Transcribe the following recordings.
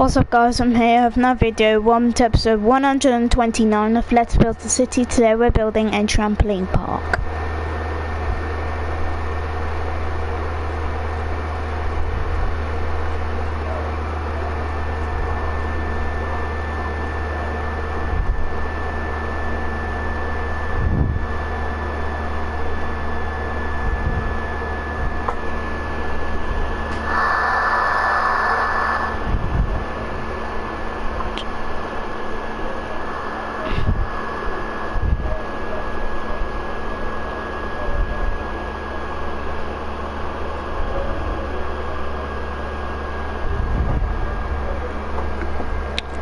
What's up guys, I'm here with another video, welcome to episode 129 of Let's Build the City. Today we're building a trampoline park.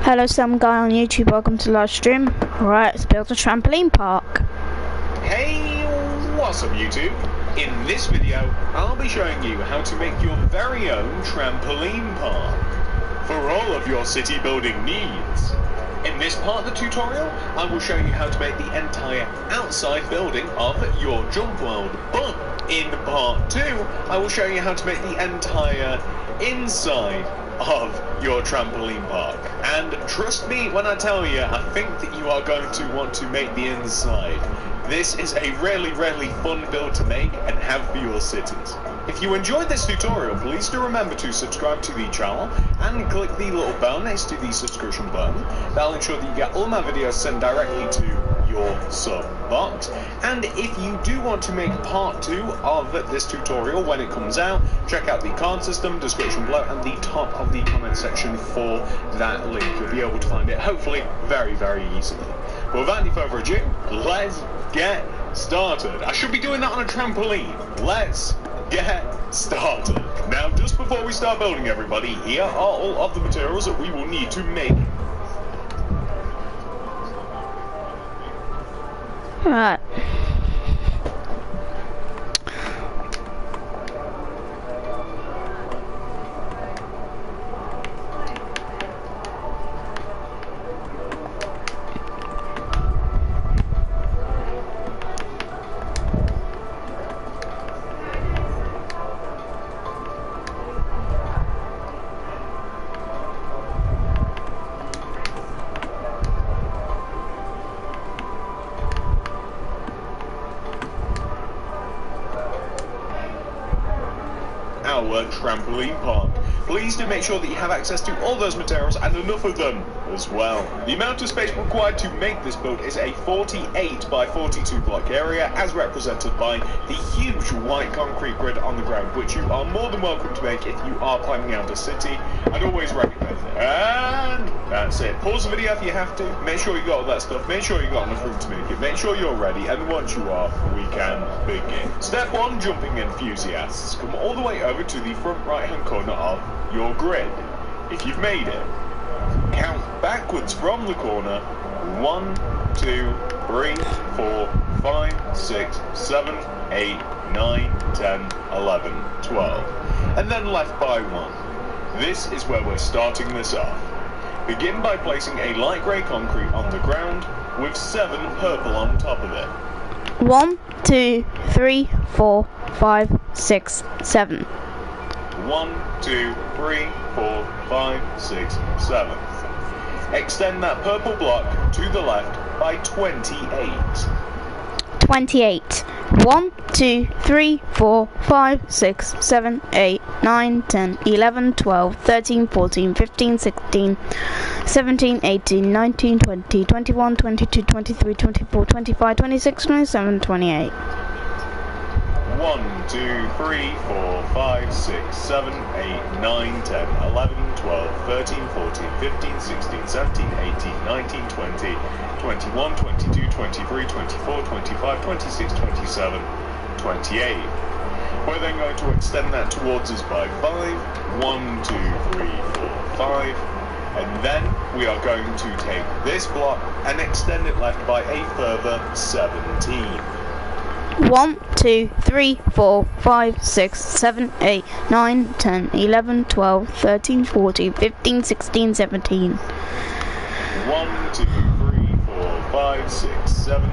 Hello, some guy on YouTube, welcome to the live stream. Right, let's build a trampoline park. Hey, what's up YouTube? In this video, I'll be showing you how to make your very own trampoline park for all of your city building needs. In this part of the tutorial, I will show you how to make the entire outside building of your jump world, but in part 2, I will show you how to make the entire inside of your trampoline park. And trust me when I tell you, I think that you are going to want to make the inside. This is a really fun build to make and have for your cities. If you enjoyed this tutorial, please do remember to subscribe to the channel and click the little bell next to the subscription button. That'll ensure that you get all my videos sent directly to your sub box. And if you do want to make part 2 of this tutorial when it comes out, check out the card system, description below, and the top of the comment section for that link. You'll be able to find it hopefully very easily. But without any further ado, let's get started. I should be doing that on a trampoline. Let's get started. Now, just before we start building, everybody, here are all of the materials that we will need to make. Right. Our trampoline park. Please do make sure that you have access to all those materials and enough of them as well. The amount of space required to make this build is a 48 by 42 block area, as represented by the huge white concrete grid on the ground, which you are more than welcome to make if you are planning out a city. I'd always recommend it. And that's it. Pause the video if you have to. Make sure you got all that stuff. Make sure you got enough room to make it. Make sure you're ready. And once you are, we can begin. Step 1, jumping enthusiasts. Come all the way over to the front right hand corner of your grid. If you've made it, count backwards from the corner. 1, 2, 3, 4, 5, 6, 7, 8, 9, 10, 11, 12. And then left by 1. This is where we're starting this off. Begin by placing a light grey concrete on the ground with 7 purple on top of it. 1, 2, 3, 4, 5, 6, 7. 1, 2, 3, 4, 5, 6, 7. Extend that purple block to the left by 28. 28. 1, 2, 3, 4, 5, 6, 7, 8, 9, 10, 11, 12, 13, 14, 15, 16, 17, 18, 19, 20, 21, 22, 23, 24, 25, 26, 27, 28. 1, 2, 3, 4, 5, 6, 7, 8, 9, 10, 11, 12, 13, 14, 15, 16, 17, 18, 19, 20, 21, 22, 23, 24, 25, 26, 27, 28. We're then going to extend that towards us by 5. 1, 2, 3, 4, 5. And then we are going to take this block and extend it left by a further 17. 1, 2, 3, 4, 5, 6, 7, 8, 9, 10, 11, 12, 13, 14, 15, 16, 17. 1, 2, 3, 4, 5, 6, 7,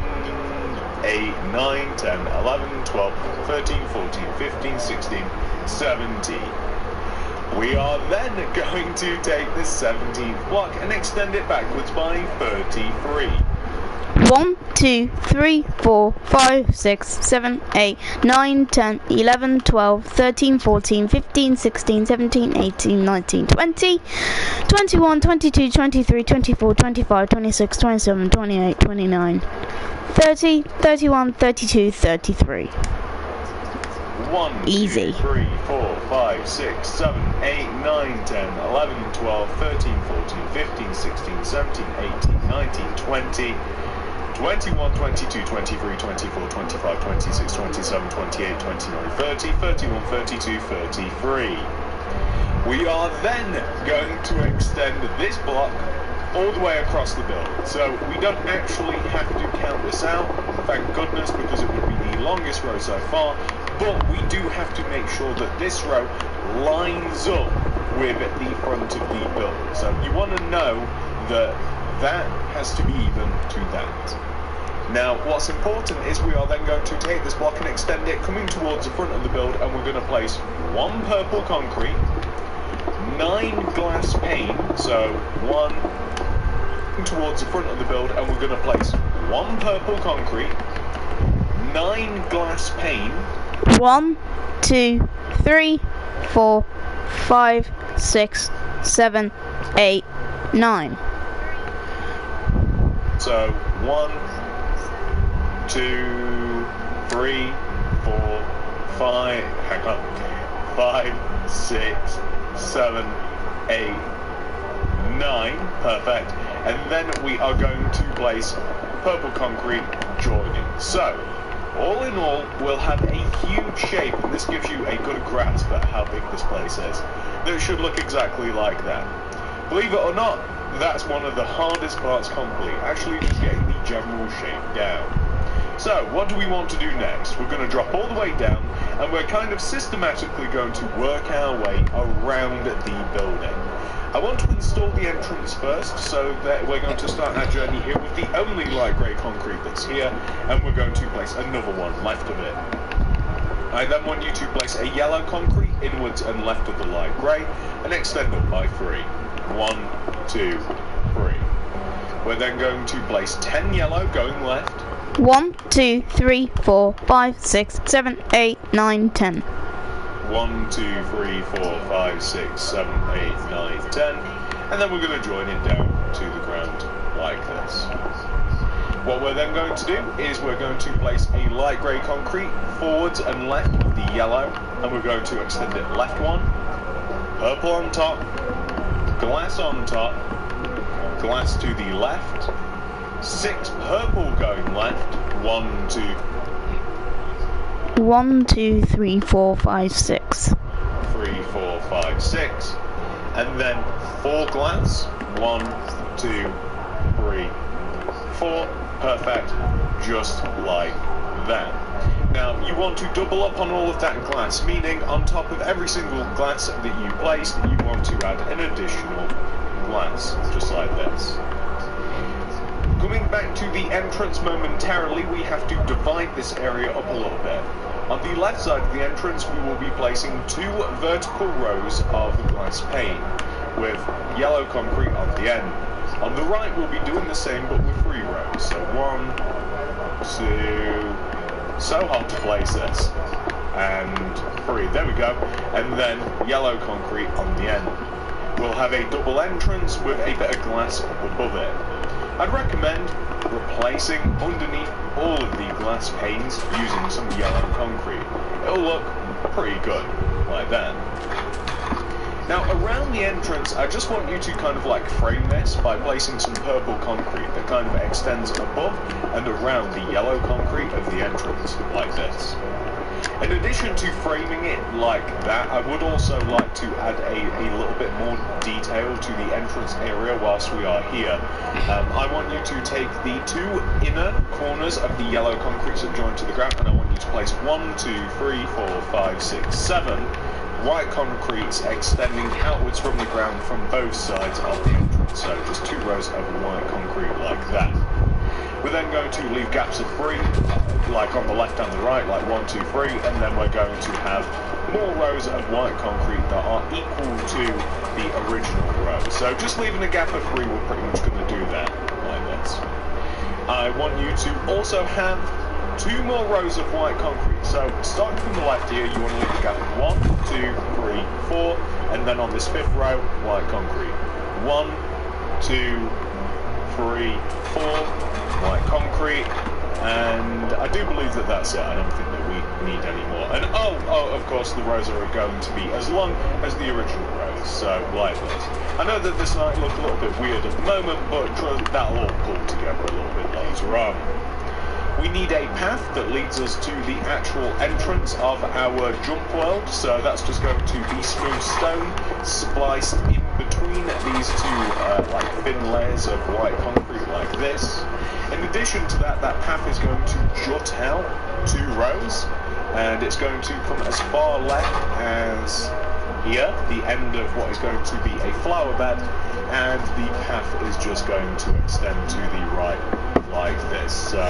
8, 9, 10, 11, 12, 13, 14, 15, 16, 17. We are then going to take the 17th block and extend it backwards by 33. 1, 2, 3, 4, 5, 6, 7, 8, 9, 10, 11, 12, 13, 14, 15, 16, 17, 18, 19, 20, 21, 22, 23, 24, 25, 26, 27, 28, 29, 30, 31, 32, 33. 1, Easy. 2, 3, 4, 5, 6, 7, 8, 9, 10, 11, 12, 13, 14, 15, 16, 17, 18, 19, 20, 21, 22, 23, 24, 25, 26, 27, 28, 29, 30, 31, 32, 33. We are then going to extend this block all the way across the build. So we don't actually have to count this out, thank goodness, because it would be the longest row so far. But we do have to make sure that this row lines up with the front of the building. So you want to know that that has to be even to that. Now, what's important is we are then going to take this block and extend it coming towards the front of the build, and we're going to place 1 purple concrete, 9 glass pane, so 1 towards the front of the build, and we're going to place 1 purple concrete, 9 glass pane, 1, 2, 3, 4, 5, 6, 7, 8, 9. So 1, 2, 3, 4, 5, hang on, 5, 6, 7, 8, 9, perfect. And then we are going to place purple concrete joining. So, all in all, we'll have a huge shape, and this gives you a good grasp at how big this place is. That should look exactly like that. Believe it or not, that's one of the hardest parts complete, actually just getting the general shape down. So, what do we want to do next? We're going to drop all the way down, and we're kind of systematically going to work our way around the building. I want to install the entrance first, so that we're going to start our journey here with the only light grey concrete that's here, and we're going to place another one left of it. I then want you to place a yellow concrete inwards and left of the light grey, and extend it by 3. 1, 2, 3. We're then going to place 10 yellow going left. 1, 2, 3, 4, 5, 6, 7, 8, 9, 10. 1, 2, 3, 4, 5, 6, 7, 8, 9, 10. And then we're going to join it down to the ground like this. What we're then going to do is we're going to place a light grey concrete forwards and left of the yellow, and we're going to extend it left 1, purple on top, glass on top, glass to the left, 6 purple going left, 1, 2, 1, 2, 3, 4, 5, 6. 3, 4, 5, 6. And then 4 glass, 1, 2, 3, 4. Perfect, just like that. Now, you want to double up on all of that glass, meaning on top of every single glass that you place, you want to add an additional glass, just like this. Coming back to the entrance momentarily, we have to divide this area up a little bit. On the left side of the entrance, we will be placing 2 vertical rows of glass pane, with yellow concrete on the end. On the right, we'll be doing the same, but with 3 rows. So 1, 2, so hard to place this, and 3, there we go, and then yellow concrete on the end. We'll have a double entrance with a bit of glass up above it. I'd recommend replacing underneath all of the glass panes using some yellow concrete. It'll look pretty good, like that. Now, around the entrance, I just want you to kind of like frame this by placing some purple concrete that kind of extends above and around the yellow concrete of the entrance, like this. In addition to framing it like that, I would also like to add a little bit more detail to the entrance area whilst we are here. I want you to take the 2 inner corners of the yellow concretes that join to the ground, and I want you to place 1, 2, 3, 4, 5, 6, 7 white concretes extending outwards from the ground from both sides of the entrance. So just 2 rows of white concrete like that. We're then going to leave gaps of 3, like on the left and the right, like 1, 2, 3, and then we're going to have more rows of white concrete that are equal to the original row. So just leaving a gap of 3, we're pretty much going to do that like this. I want you to also have 2 more rows of white concrete. So starting from the left here, you want to leave a gap of 1, 2, 3, 4, and then on this 5th row, white concrete. 1, 2, 3, 4, white concrete, and I do believe that that's it. I don't think that we need any more. And oh, of course, the rows are going to be as long as the original rows, so like this. I know that this might look a little bit weird at the moment, but that'll all pull together a little bit later on. We need a path that leads us to the actual entrance of our jump world, so that's just going to be smooth stone spliced in between these 2 like thin layers of white concrete like this. In addition to that, that path is going to jut out 2 rows, and it's going to come as far left as here, the end of what is going to be a flower bed, and the path is just going to extend to the right like this. So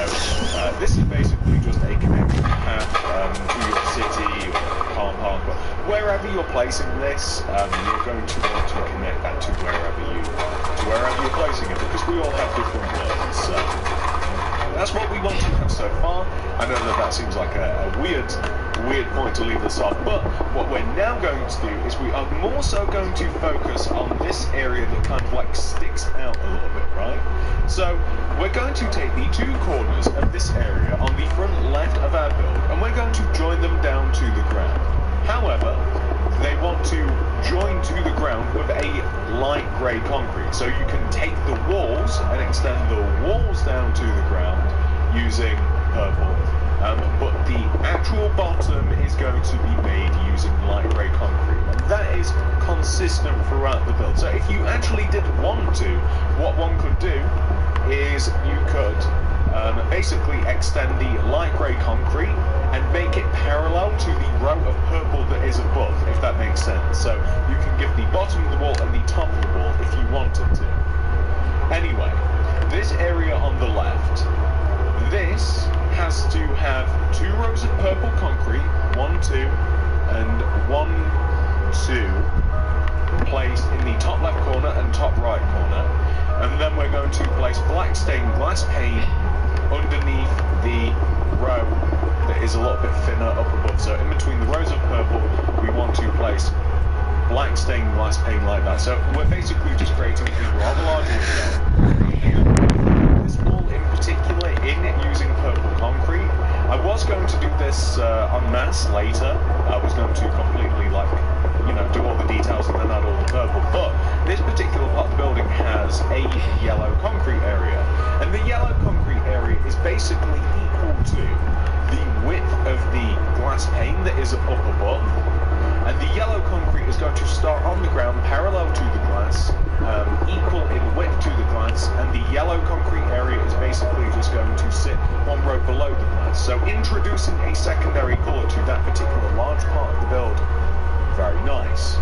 this is basically just a connecting path to your city or car park, but wherever you're placing this, you're going to want to connect that to wherever you're placing it, because we all have different worlds. So that's what we want to have so far. I know that that seems like a weird point to leave this off, but what we're now going to do is we are more so going to focus on this area that kind of like sticks out a little bit, right? So we're going to take the 2 corners of this area on the front left of our build, and we're going to join them down to the ground. However, they want to join to the ground with a light grey concrete, so you can take the walls and extend the walls down to the ground using purple. But the actual bottom is going to be made using light grey concrete, and that is consistent throughout the build. So if you actually did want to, what one could do is you could basically extend the light grey concrete and make it parallel to the row of purple that is above, if that makes sense. So you can give the bottom of the wall and the top of the wall if you wanted to. Anyway, this area on the left, this has to have 2 rows of purple concrete, 1, 2, and 1, 2, placed in the top left corner and top right corner. And then we're going to place black stained glass pane underneath the row that is a little bit thinner up above. So in between the rows of purple, we want to place black stained glass pane like that. So we're basically just creating a rather large window. This wall in particular, in using purple concrete. I was going to do this en masse later. I was going to completely do all the details and then add all the purple. But this particular part of the building has a yellow concrete area, and the yellow concrete area is basically equal to the width of the glass pane that is up above, and the yellow concrete is going to start on the ground parallel to the glass, equal in width to the glass, and the yellow concrete area is basically just going to sit 1 row below the glass. So introducing a secondary colour to that particular large part of the build, very nice.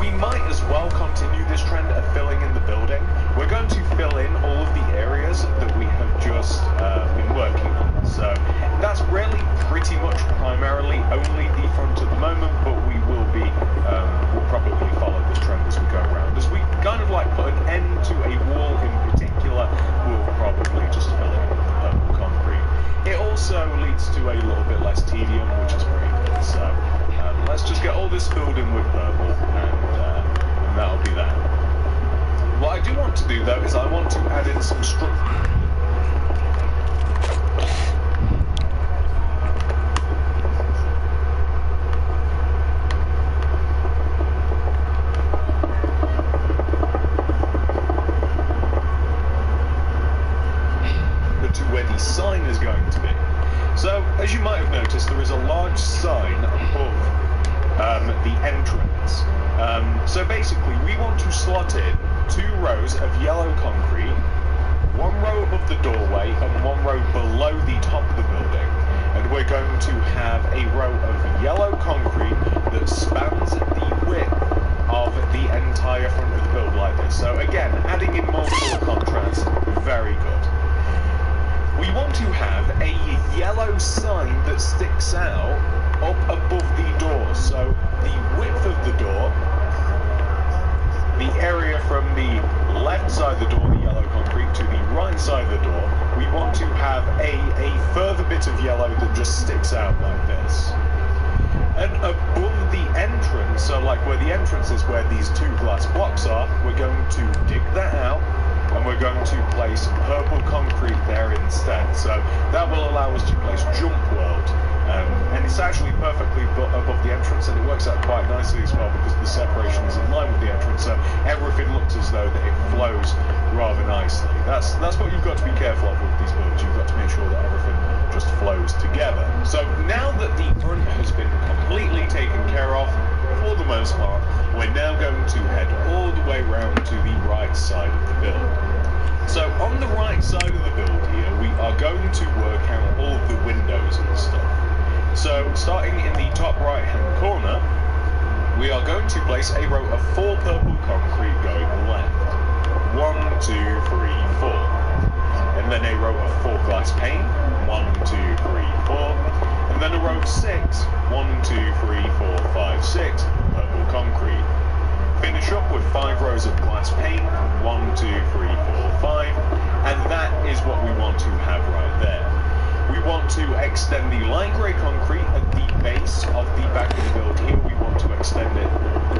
We might as well continue this trend of filling in the building. We're going to fill in all of the areas that we have just been working on. So that's really pretty much primarily only the front at the moment, but we will be, we'll probably follow this trend as we go around. As we kind of like put an end to a wall in particular, we'll probably just fill it in with the purple concrete. It also leads to a little bit less tedium, which is pretty good. So let's just get all this filled in with purple, and that'll be that. What I do want to do though is I want to add in some structure. To where the sign is going to be. So, as you might have noticed, there is a large sign above the entrance. So basically, we want to slot in 2 rows of yellow concrete, 1 row above the doorway and 1 row below the top of the building. And we're going to have a row of yellow concrete that spans the width of the entire front of the build like this. So again, adding in more colour contrast, very good. We want to have a yellow sign that sticks out up above the door. So the width of the door, the area from the left side of the door, the yellow concrete, to the right side of the door, we want to have a further bit of yellow that just sticks out like this. And above the entrance, so like where the entrance is, where these two glass blocks are, we're going to dig that out, and we're going to place purple concrete there instead. So that will allow us to place Jump World. And it's actually perfectly above the entrance, and it works out quite nicely as well because the separation is in line with the entrance, so everything looks as though that it flows rather nicely. That's what you've got to be careful of with these builds. You've got to make sure that everything just flows together. So now that the front has been completely taken care of, for the most part, we're now going to head all the way round to the right side of the build. So on the right side of the build here, we are going to work out all of the windows and stuff. So starting in the top right hand corner, we are going to place a row of 4 purple concrete going left. 1, 2, 3, 4. And then a row of 4 glass pane. 1, 2, 3, 4. And then a row of 6. 1, 2, 3, 4, 5, 6 purple concrete. Finish up with 5 rows of glass pane. 1, 2, 3, 4, 5. And that is what we want to have right there. We want to extend the light grey concrete at the base of the back of the build here. We want to extend it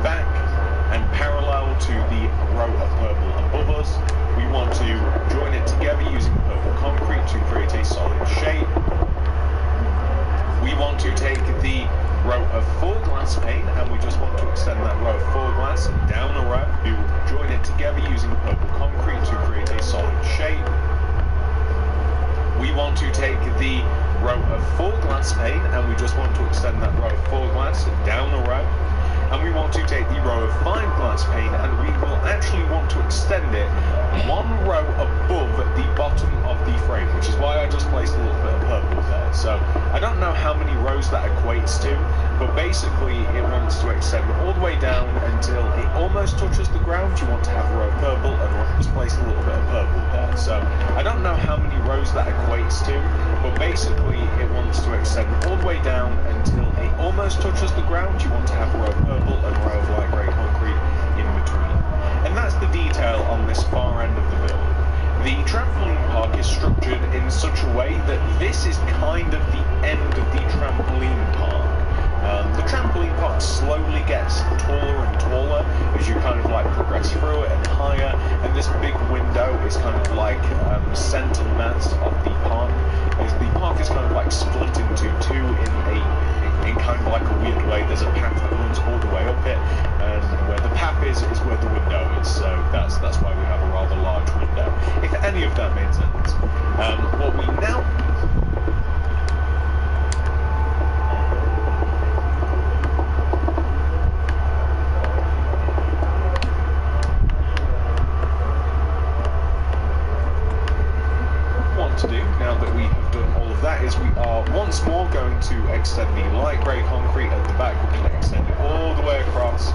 back and parallel to the row of purple above us. We want to join it together using purple concrete to create a solid shape. We want to take the row of 4 glass pane, and we just want to extend that row of 4 glass down a row. We will join it together using purple concrete to create a solid shape. We want to take the row of 4 glass pane, and we just want to extend that row of 4 glass down a row. And we want to take the row of 5 glass pane, and we will actually want to extend it 1 row above the bottom of the frame, which is why I just placed a little bit of purple there. So I don't know how many rows that equates to, but basically it wants to extend all the way down until it almost touches the ground. You want to have a row of purple, and I've just placed a little bit of purple there. So I don't know how many rows that equates to, but basically it wants to extend all the way down until it almost touches the ground. You want to have a row of purple and a row of light grey concrete in between. And that's the detail on this far end of the build. The trampoline park is structured in such a way that this is kind of the end of the trampoline park. The trampoline park slowly gets taller and taller as you kind of like progress through it and higher, and this big window is kind of like centre mass of the park. As the park is kind of like split into 2 in kind of like a weird way. There's a path that runs all the way up it, and where the path is where the window is. So that's why we have a rather large window. If any of that made sense. What we now to do, now that we have done all of that, is we are once more going to extend the light grey concrete at the back. We're going to extend it all the way across,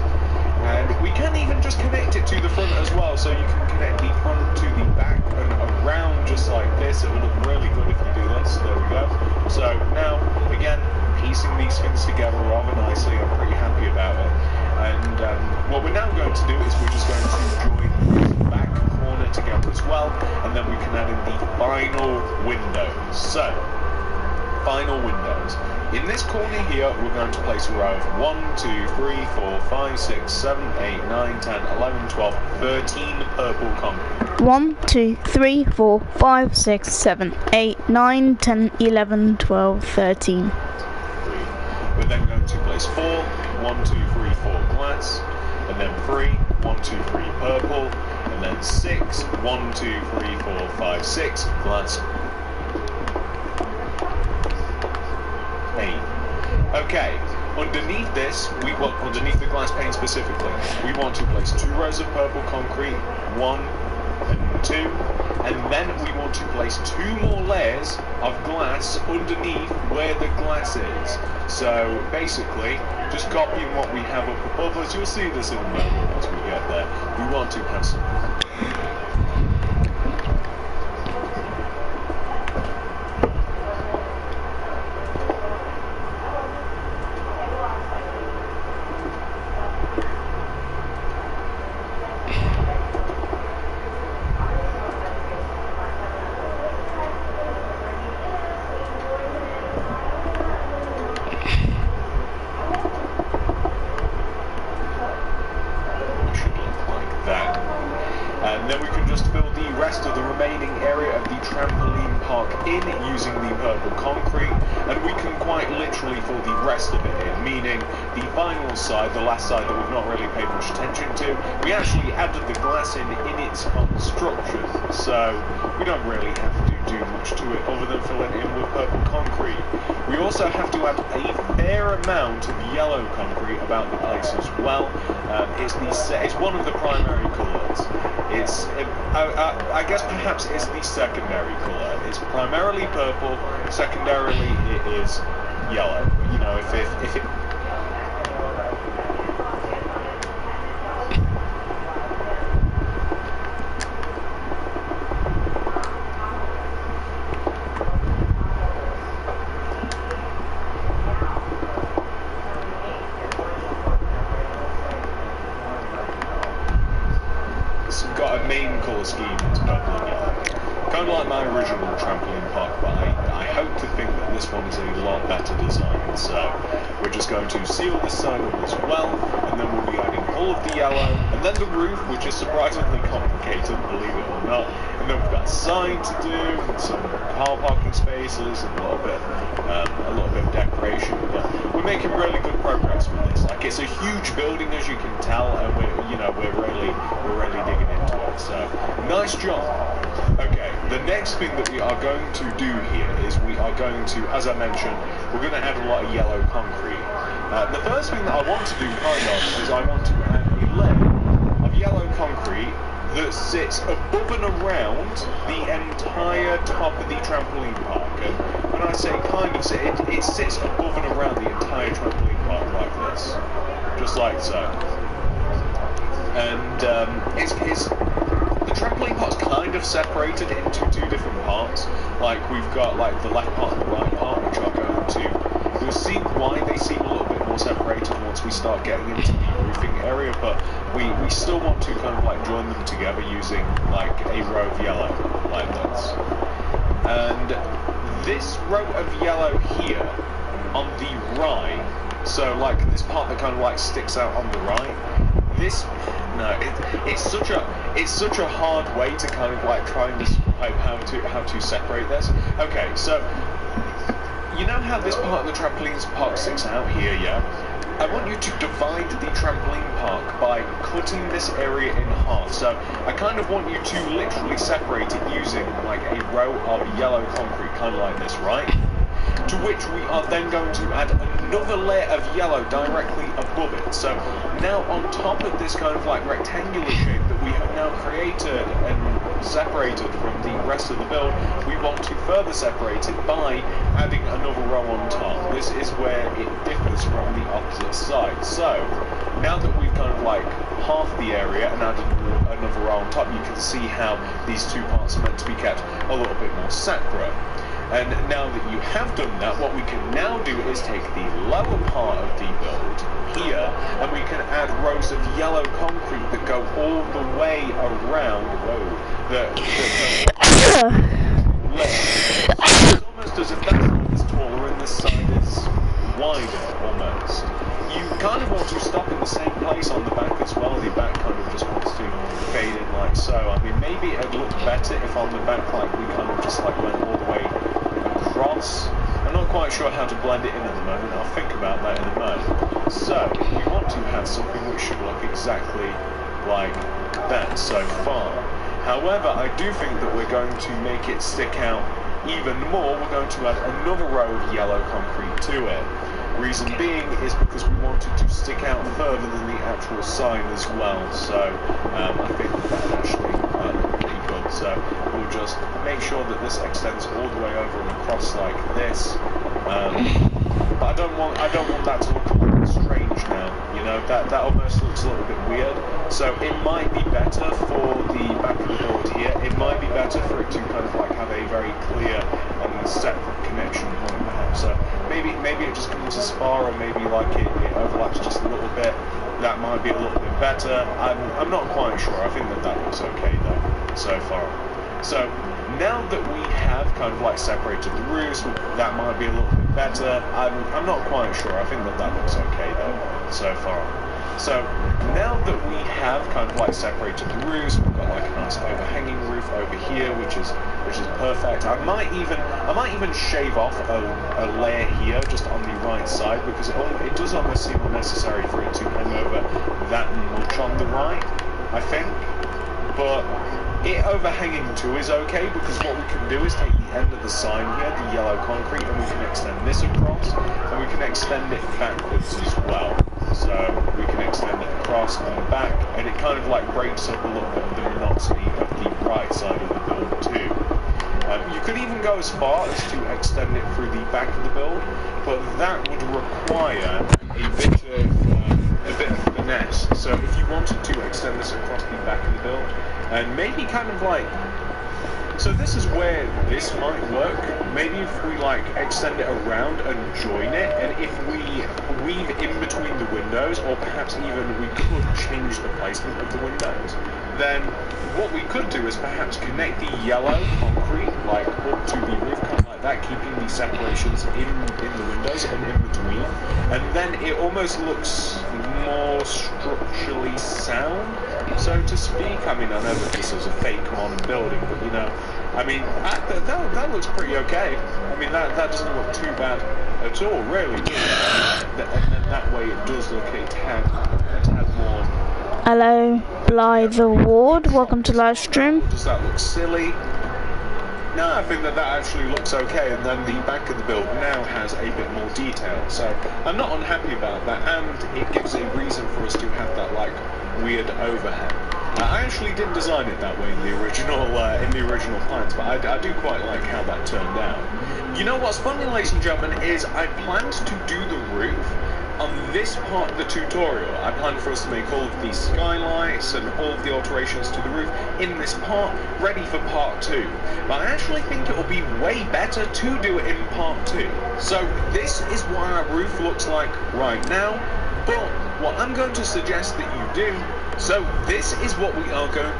and we can even just connect it to the front as well, so you can connect the front to the back and around just like this. It will look really good if you do this. There we go. So now, again, piecing these things together rather nicely. I'm pretty happy about it. And what we're now going to do is we're just going to join the back corner together as well, and then we can add in the final windows. So, final windows. In this corner here, we're going to place a row of 1, 2, 3, 4, 5, 6, 7, 8, 9, 10, 11, 12, 13 purple concrete. 1, 2, 3, 4, 5, 6, 7, 8, 9, 10, 11, 12, 13. We're then going to place 4, 1, 2, 3, 4 glass, and then 3, 1, 2, 3 purple, and then 6, 1, 2, 3, 4, 5, 6 glass. 8. Okay, underneath this, underneath the glass pane specifically, we want to place 2 rows of purple concrete, 1 and 2, and then we want to place 2 more layers of glass underneath where the glass is. So basically, just copying what we have up above us. You'll see this in a moment once we get there. We want to have some. rest of the remaining area of the trampoline park in using the purple concrete, and we can quite literally fill the rest of it in, meaning the final side, the last side that we've not really paid much attention to, we actually added the glass in its construction, so we don't really have to do much to it other than fill it in with purple concrete. We also have to add a fair amount of yellow concrete about the place as well. It's one of the primary colours. I guess perhaps it's the secondary colour. It's primarily purple, secondarily it is yellow. You know, if it got a main colour scheme, it's purple and yellow. Kind of like my original trampoline park, but I hope to think that this one is a lot better designed. So we're just going to seal this side up as well, and then we'll be adding all of the yellow, and then the roof, which is surprisingly complicated, believe it or not. And then we've got a sign to do, and some car parking spaces, and a little bit of decoration. But we're making really good progress with this. Like, it's a huge building, as you can tell, and we're really digging into it. So nice job. Okay, the next thing that we are going to do here is we are going to, as I mentioned, we're going to add a lot of yellow concrete. The first thing that I want to do, is I want to add a layer of yellow concrete that sits above and around the entire top of the trampoline park. And when I say kind of, it sits above and around the entire trampoline park like this, just like so. And the trampoline park's kind of separated into two different parts. Like, we've got like the left part and the right part, which are going to, you'll see why they seem a little bit more separated once we start getting into the roofing area, but we still want to kind of like join them together using like a row of yellow like this. And this row of yellow here on the right, so like this part that kind of like sticks out on the right, it's such a hard way to kind of like try and describe how to separate this. Okay, so you know how this part of the trampoline park sticks out here, yeah? I want you to divide the trampoline park by cutting this area in half. So I kind of want you to literally separate it using like a row of yellow concrete, kind of like this, right? To which we are then going to add another layer of yellow directly above it. So now on top of this kind of like rectangular shape that we have now created and separated from the rest of the build, we want to further separate it by adding another row on top. This is where it differs from the opposite side. So now that we've kind of like half the area and added another row on top, you can see how these two parts are meant to be kept a little bit more separate. And now that you have done that, what we can now do is take the lower part of the build here, and we can add rows of yellow concrete that go all the way around. Whoa, it's almost as if that side is taller and this side is wider, almost. You kind of want to stop in the same place on the back as well. The back kind of just wants to fade in like so. I mean, maybe it'd look better if on the back like we kind of just like went all the way across. I'm not quite sure how to blend it in at the moment. I'll think about that in a moment. So we want to have something which should look exactly like that so far. However, I do think that we're going to make it stick out even more. We're going to add another row of yellow concrete to it. Reason being is because we want it to stick out further than the actual sign as well. So I think that actually look pretty good. So we'll just make sure that this extends all the way over and across like this. But I don't want that to look strange now. You know, that almost looks a little bit weird. So it might be better for the back of the build here. It might be better for it to kind of like have a very clear and separate connection point perhaps. So maybe it just comes as far, or maybe like it overlaps just a little bit. That might be a little bit better. I'm not quite sure. I think that looks okay though so far. So now that we have kind of like separated the roofs, that might be a little bit better. I'm not quite sure. I think that looks okay though so far. So now that we have kind of like separated the roofs, we've got like a nice overhanging roof over here, which is perfect. I might even shave off a layer here just on the right side, because it does almost seem unnecessary for it to hang over that much on the right, I think. But it overhanging too is okay, because what we can do is take the end of the sign here, the yellow concrete, and we can extend this across, and we can extend it backwards as well. So we can extend it across and back, and it kind of like breaks up a little bit of the monotony of the right side of the build too. You could even go as far as to extend it through the back of the build, but that would require a bit of finesse. So if you wanted to extend this across the back of the build, and maybe kind of like, so this is where this might work. Maybe if we like extend it around and join it, and if we weave in between the windows, or perhaps even we could change the placement of the windows, then what we could do is perhaps connect the yellow concrete like up to the roof, kind of like that, keeping the separations in the windows and in between, and then it almost looks more structurally sound, so to speak. I mean, I know that this is a fake modern building, but you know, I mean, that looks pretty okay. I mean, that doesn't look too bad at all, really. And then that way it does look a tad more. Hello, Blythe Ward. Welcome to live stream. Does that look silly? No, I think that actually looks okay, and then the back of the build now has a bit more detail, so I'm not unhappy about that, and it gives a reason for us to have that like weird overhang. I actually didn't design it that way in the original plans, but I do quite like how that turned out. You know what's funny, ladies and gentlemen, is I planned to do the roof on this part of the tutorial. I planned for us to make all of these skylights and all of the alterations to the roof in this part, ready for part 2. But I actually think it will be way better to do it in part 2. So this is what our roof looks like right now, but what I'm going to suggest that you do, so this is what we are going.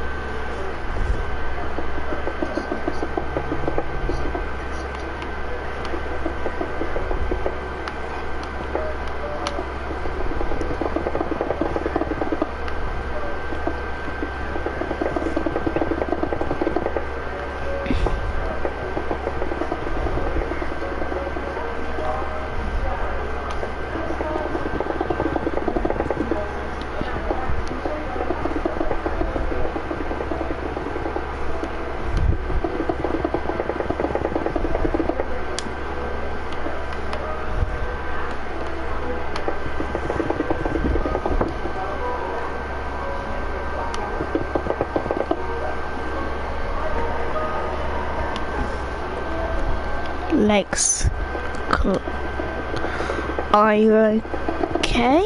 Lex, are you okay?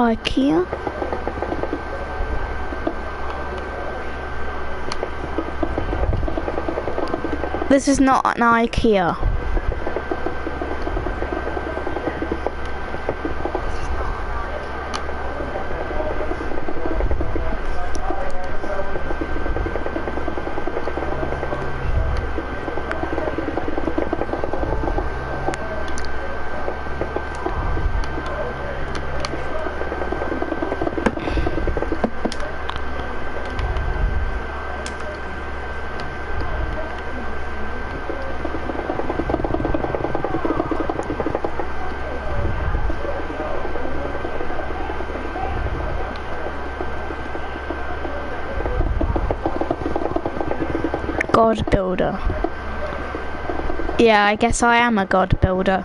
IKEA. This is not an IKEA. God builder. Yeah, I guess I am a God builder.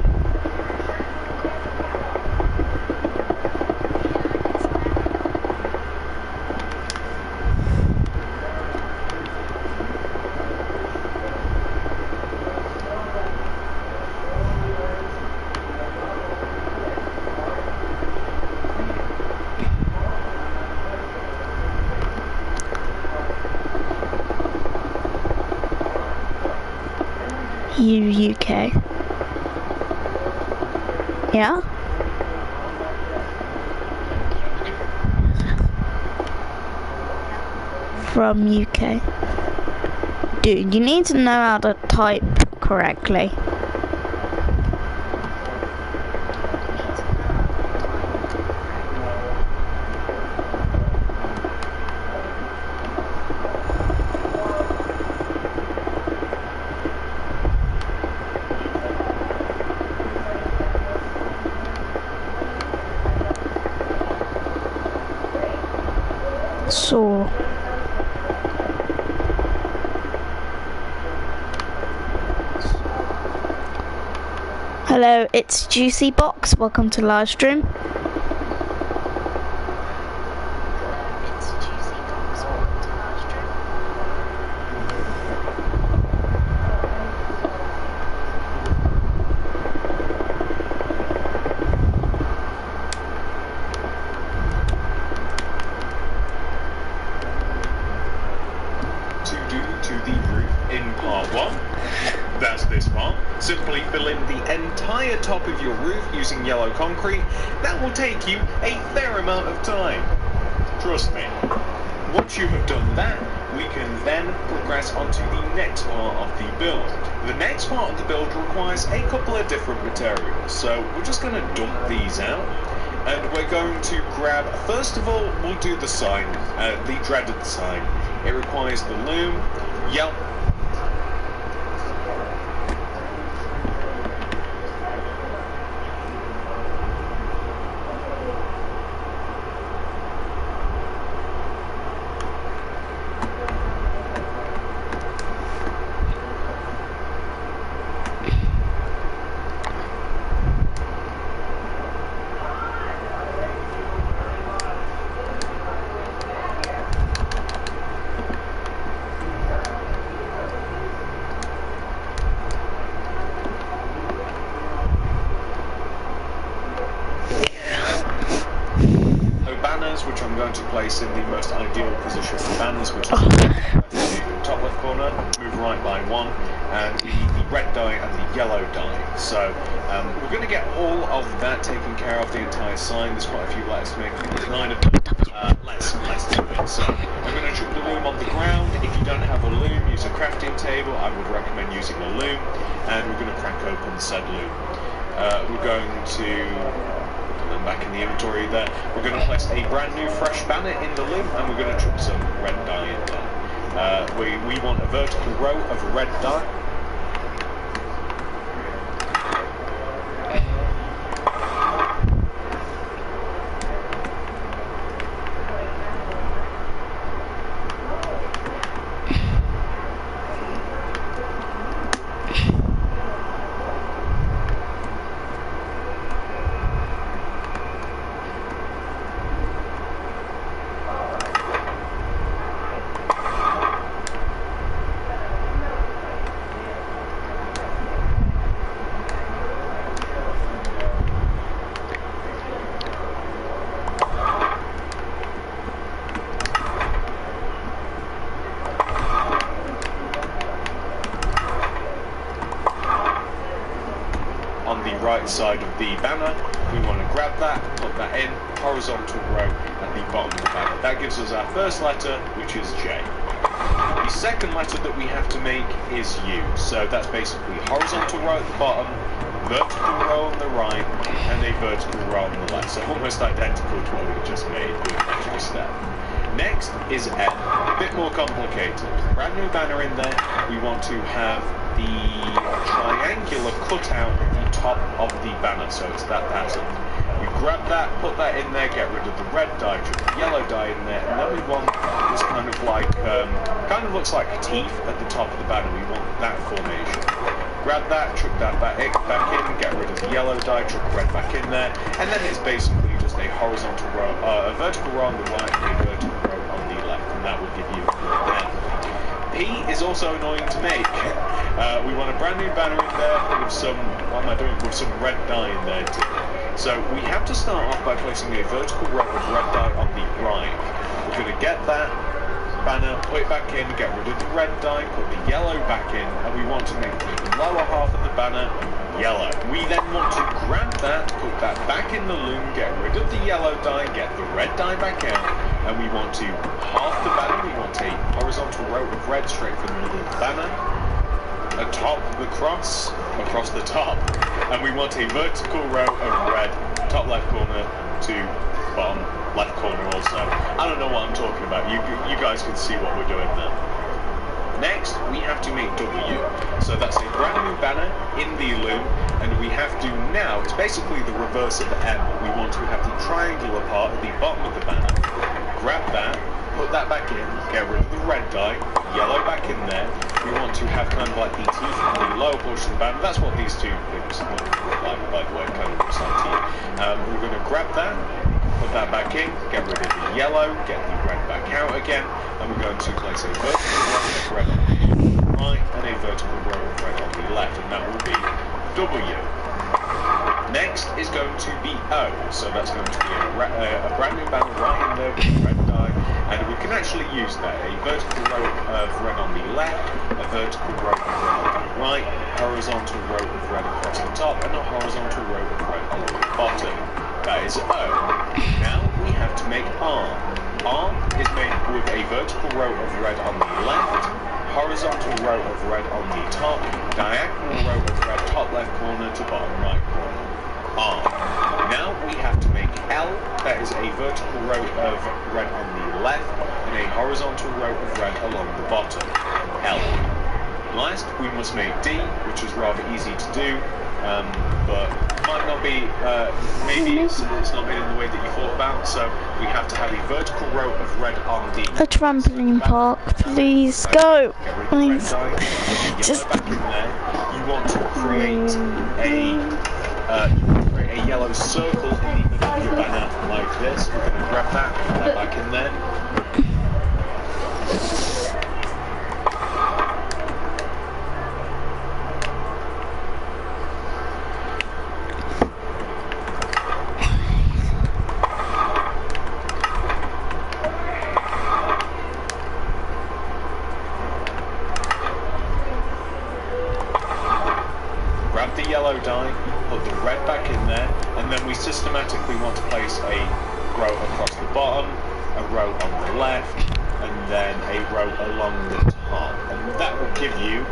UK. Yeah? From UK. Dude, you need to know how to type correctly. So hello, it's Juicy Box. Welcome to live stream. Simply fill in the entire top of your roof using yellow concrete. That will take you a fair amount of time. Trust me. Once you have done that, we can then progress onto the next part of the build. The next part of the build requires a couple of different materials, so we're just going to dump these out. And we're going to grab, first of all, we'll do the sign, the dreaded sign. It requires the loom, yellow. Which I'm going to place in the most ideal position for banners, which is the top left corner, move right by one, and the red die and the yellow die. So we're going to get all of that taken care of, the entire sign. There's quite a few letters to make, there's 9 of them. Let's do it. So I'm going to chuck the loom on the ground. If you don't have a loom, use a crafting table. I would recommend using a loom, and we're going to crack open said loom. We're going to back in the inventory there. We're going to place a brand new fresh banner in the loom, and we're going to chuck some red dye in there. We want a vertical row of red dye. Right side of the banner, we want to grab that, put that in, horizontal row at the bottom of the banner. That gives us our first letter, which is J. The second letter that we have to make is U, so that's basically horizontal row at the bottom, vertical row on the right, and a vertical row on the left, so almost identical to what we just made with an extra step. Next is L, a bit more complicated. Brand new banner in there, we want to have the triangular cutout at the top of the banner, so it's that pattern. We grab that, put that in there, get rid of the red dye, chuck the yellow dye in there, and then we want this kind of like, kind of looks like teeth at the top of the banner. We want that formation. Grab that, chuck that back in, get rid of the yellow dye, chuck the red back in there, and then it's basically just a horizontal row, a vertical row on the right and a vertical row on the left, and that will give you that. P is also annoying to make. We want a brand new banner in there with some, what am I doing, with some red dye in there too. So we have to start off by placing a vertical row of red dye on the right. We're going to get that banner, put it back in, get rid of the red dye, put the yellow back in, and we want to make the lower half of the banner yellow. We then want to grab that, put that back in the loom, get rid of the yellow dye, get the red dye back out, and we want to half the banner. We want a horizontal row of red straight from the middle of the banner, atop the cross, across the top, and we want a vertical row of red, top left corner to bottom left corner also. I don't know what I'm talking about. You guys can see what we're doing now. Next, we have to make W. So that's a brand new banner in the loom, and we have to now, it's basically the reverse of M. We want to have the triangular part at the bottom of the banner. Grab that, put that back in, get rid of the red dye, yellow back in there. We want to have kind of like the teeth on the lower portion of the banner. That's what these two things look like, by the way. It kind of looks like teeth. We're going to grab that, put that back in, get rid of the yellow, get the red back out again, and we're going to place a vertical row of red on the right and a vertical row of red on the left, and that will be W. Next is going to be O, so that's going to be a brand new banner right in there with red dye, and we can actually use that. A vertical row of red on the left, a vertical row of red on the right, horizontal row of red across the top, and a horizontal row of red along the bottom. That is O. Now we have to make R. R is made with a vertical row of red on the left, horizontal row of red on the top, diagonal row of red top left corner to bottom right corner. R. Now we have to make L. That is a vertical row of red on the left and a horizontal row of red along the bottom. L. Last, we must make D, which is rather easy to do, but might not be, maybe it's not made in the way that you thought about, so we have to have a vertical row of red on D. A trampoline park, please go. Please. Just back in there. You want to create a yellow circle in the middle of your banner like this. We're going to grab that, put that back in there. Grab the yellow dye, put the red back in there, and then we systematically want to place a row across the bottom, a row on the left, and then a row along the top. And that will give you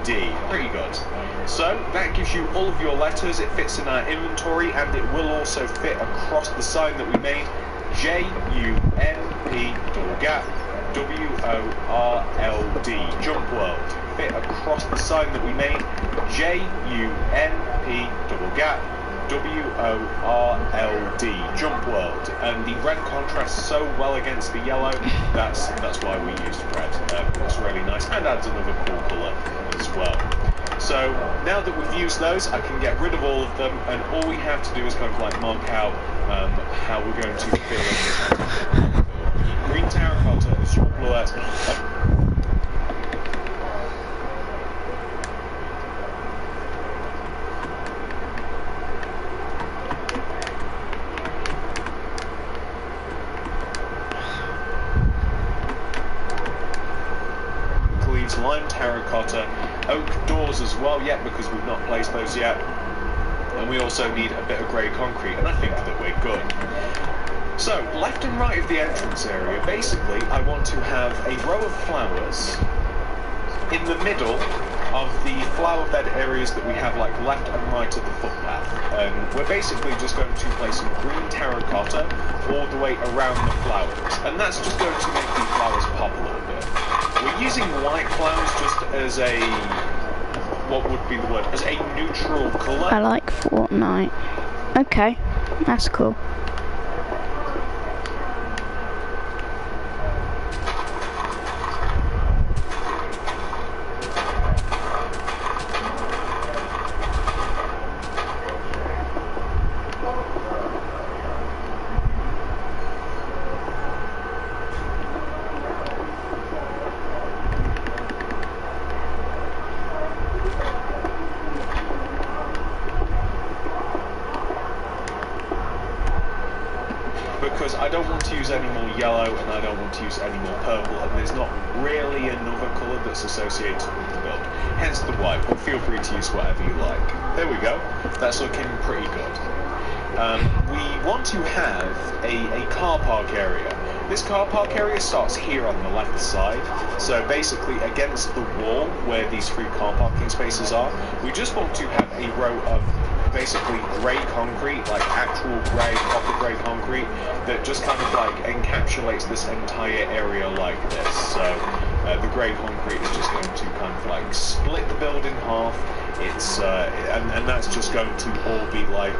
D. Pretty good. So that gives you all of your letters. It fits in our inventory, and it will also fit across the sign that we made. J-U-M-P double gap W-O-R-L-D, Jump World. Fit across the sign that we made, J-U-M-P double gap W-O-R-L-D, Jump World. And the red contrasts so well against the yellow, that's why we used red. It's really nice and adds another cool colour as well. So now that we've used those, I can get rid of all of them, and all we have to do is kind of like mark out how we're going to fill in the green terracotta is your blue includes lime terracotta, oak doors as well yet, because we've not placed those yet, and we also need a bit of grey concrete, and I think that we're good. So, left and right of the entrance area, basically I want to have a row of flowers in the middle of the flower bed areas that we have like left and right of the footpath. And we're basically just going to place some green terracotta all the way around the flowers. And that's just going to make the flowers pop a little bit. We're using white flowers just as a, what would be the word, as a neutral colour. I like Fortnite. Okay. That's cool. Because I don't want to use any more yellow and I don't want to use any more purple, and there's not really another colour that's associated with the build, hence the white, but feel free to use whatever you like. There we go, that's looking pretty good. We want to have a car park area. This car park area starts here on the left side, so basically against the wall where these 3 car parking spaces are, we just want to have a row of basically grey concrete, like actual grey, proper grey concrete, that just kind of like encapsulates this entire area like this. So the grey concrete is just going to kind of like split the build in half. It's and that's just going to all be like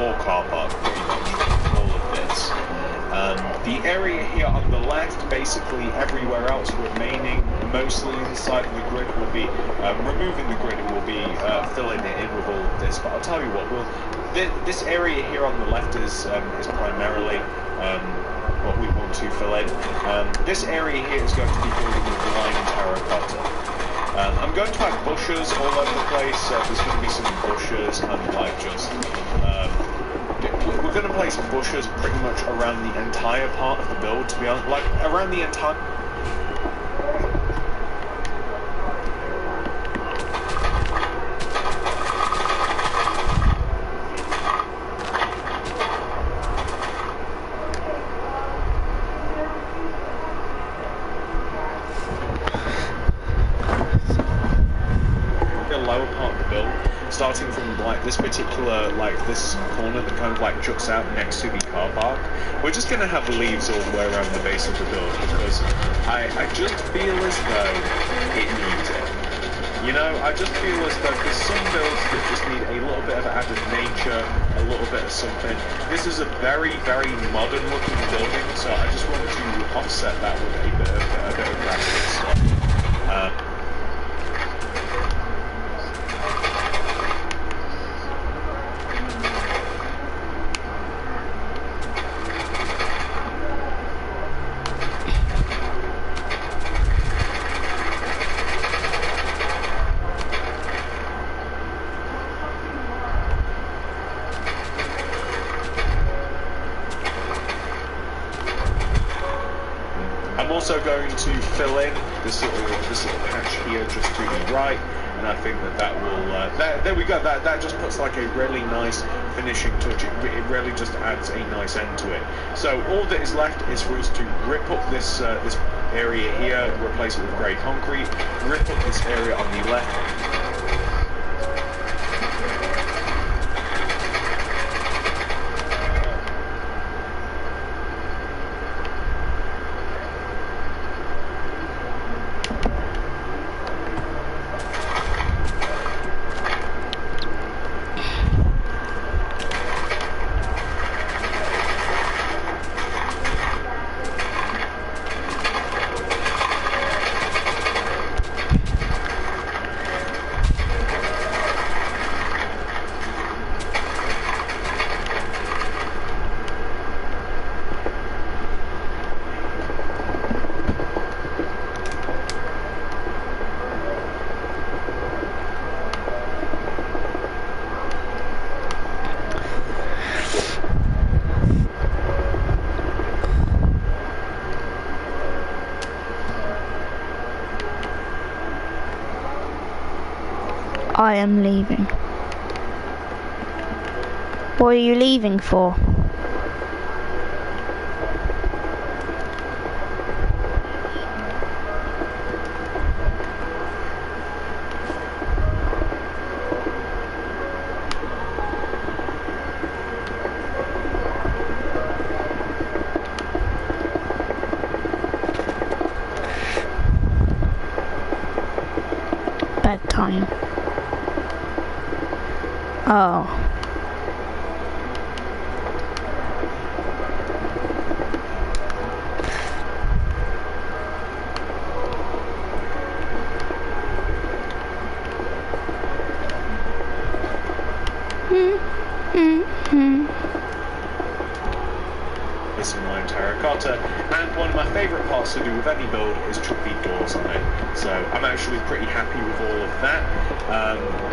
or car park, pretty much all of this. The area here on the left, basically everywhere else remaining mostly inside of the grid will be removing the grid, and will be filling it in with all of this. But I'll tell you what, this area here on the left is primarily what we want to fill in. This area here is going to be filled in with lime terracotta. I'm going to have bushes all over the place. There's going to be some bushes, kind of like just we're going to place bushes pretty much around the entire part of the build, to be honest, like around the entire. Lower part of the build, starting from like this particular, like this corner that kind of like juts out next to the car park. We're just going to have leaves all the way around the base of the build, because I just feel as though it needs it. You know, I just feel as though there's some builds that just need a little bit of added nature, a little bit of something. This is a very, very modern looking building, so I just want to offset that with a bit of graphics stuff. I'm also going to fill in this little patch here just to the right, and I think that will there we go. That just puts like a really nice finishing touch. It really just adds a nice end to it. So all that is left is for us to rip up this this area here, replace it with grey concrete, rip up this area on the left. I am leaving. What are you leaving for? Bedtime. Oh. This is my terracotta, and one of my favourite parts to do with any build is chuck the doors on it. So I'm actually pretty happy with all of that.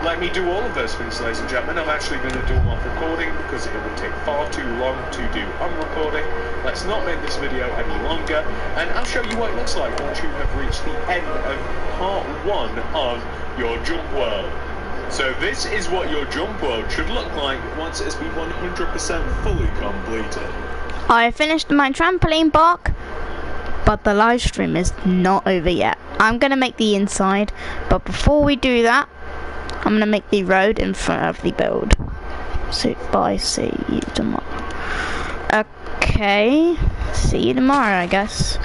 Let me do all of those things, ladies and gentlemen. I'm actually going to do them off recording because it will take far too long to do on recording. Let's not make this video any longer, and I'll show you what it looks like once you have reached the end of part 1 of your jump world. So this is what your jump world should look like once it has been 100% fully completed. I finished my trampoline park, but the live stream is not over yet. I'm going to make the inside, but before we do that, I'm going to make the road in front of the build. So bye, see you tomorrow. Okay, see you tomorrow, I guess.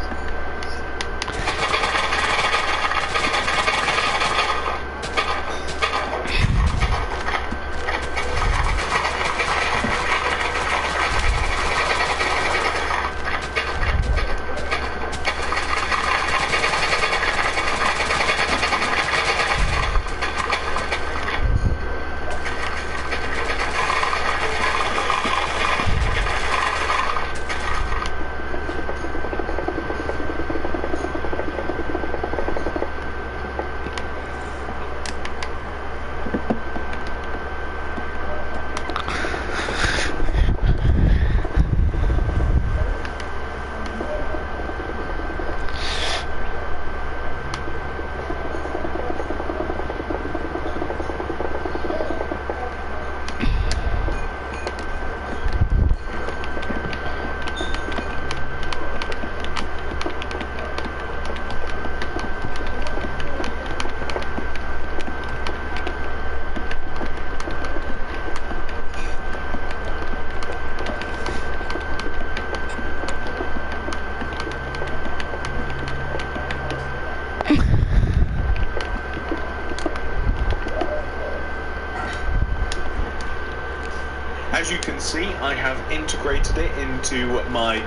As you can see, I have integrated it into my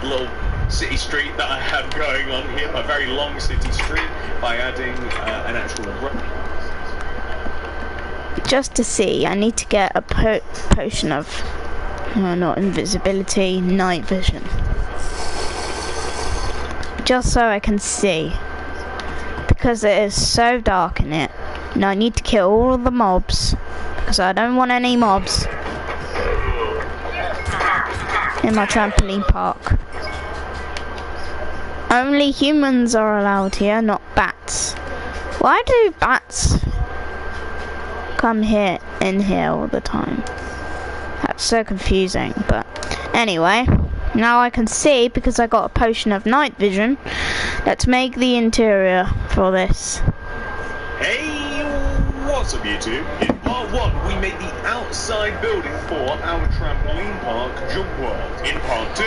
little city street that I have going on here, my very long city street, by adding an actual road. Just to see, I need to get a potion of, not invisibility, night vision. Just so I can see. Because it is so dark in it. And I need to kill all of the mobs. Because I don't want any mobs in my trampoline park. Only humans are allowed here, not bats. Why do bats come in here all the time? That's so confusing, but anyway, now I can see because I got a potion of night vision. Let's make the interior for this. Hey, what's up YouTube? In part 1 we made the outside building for our trampoline park jump world. In part 2,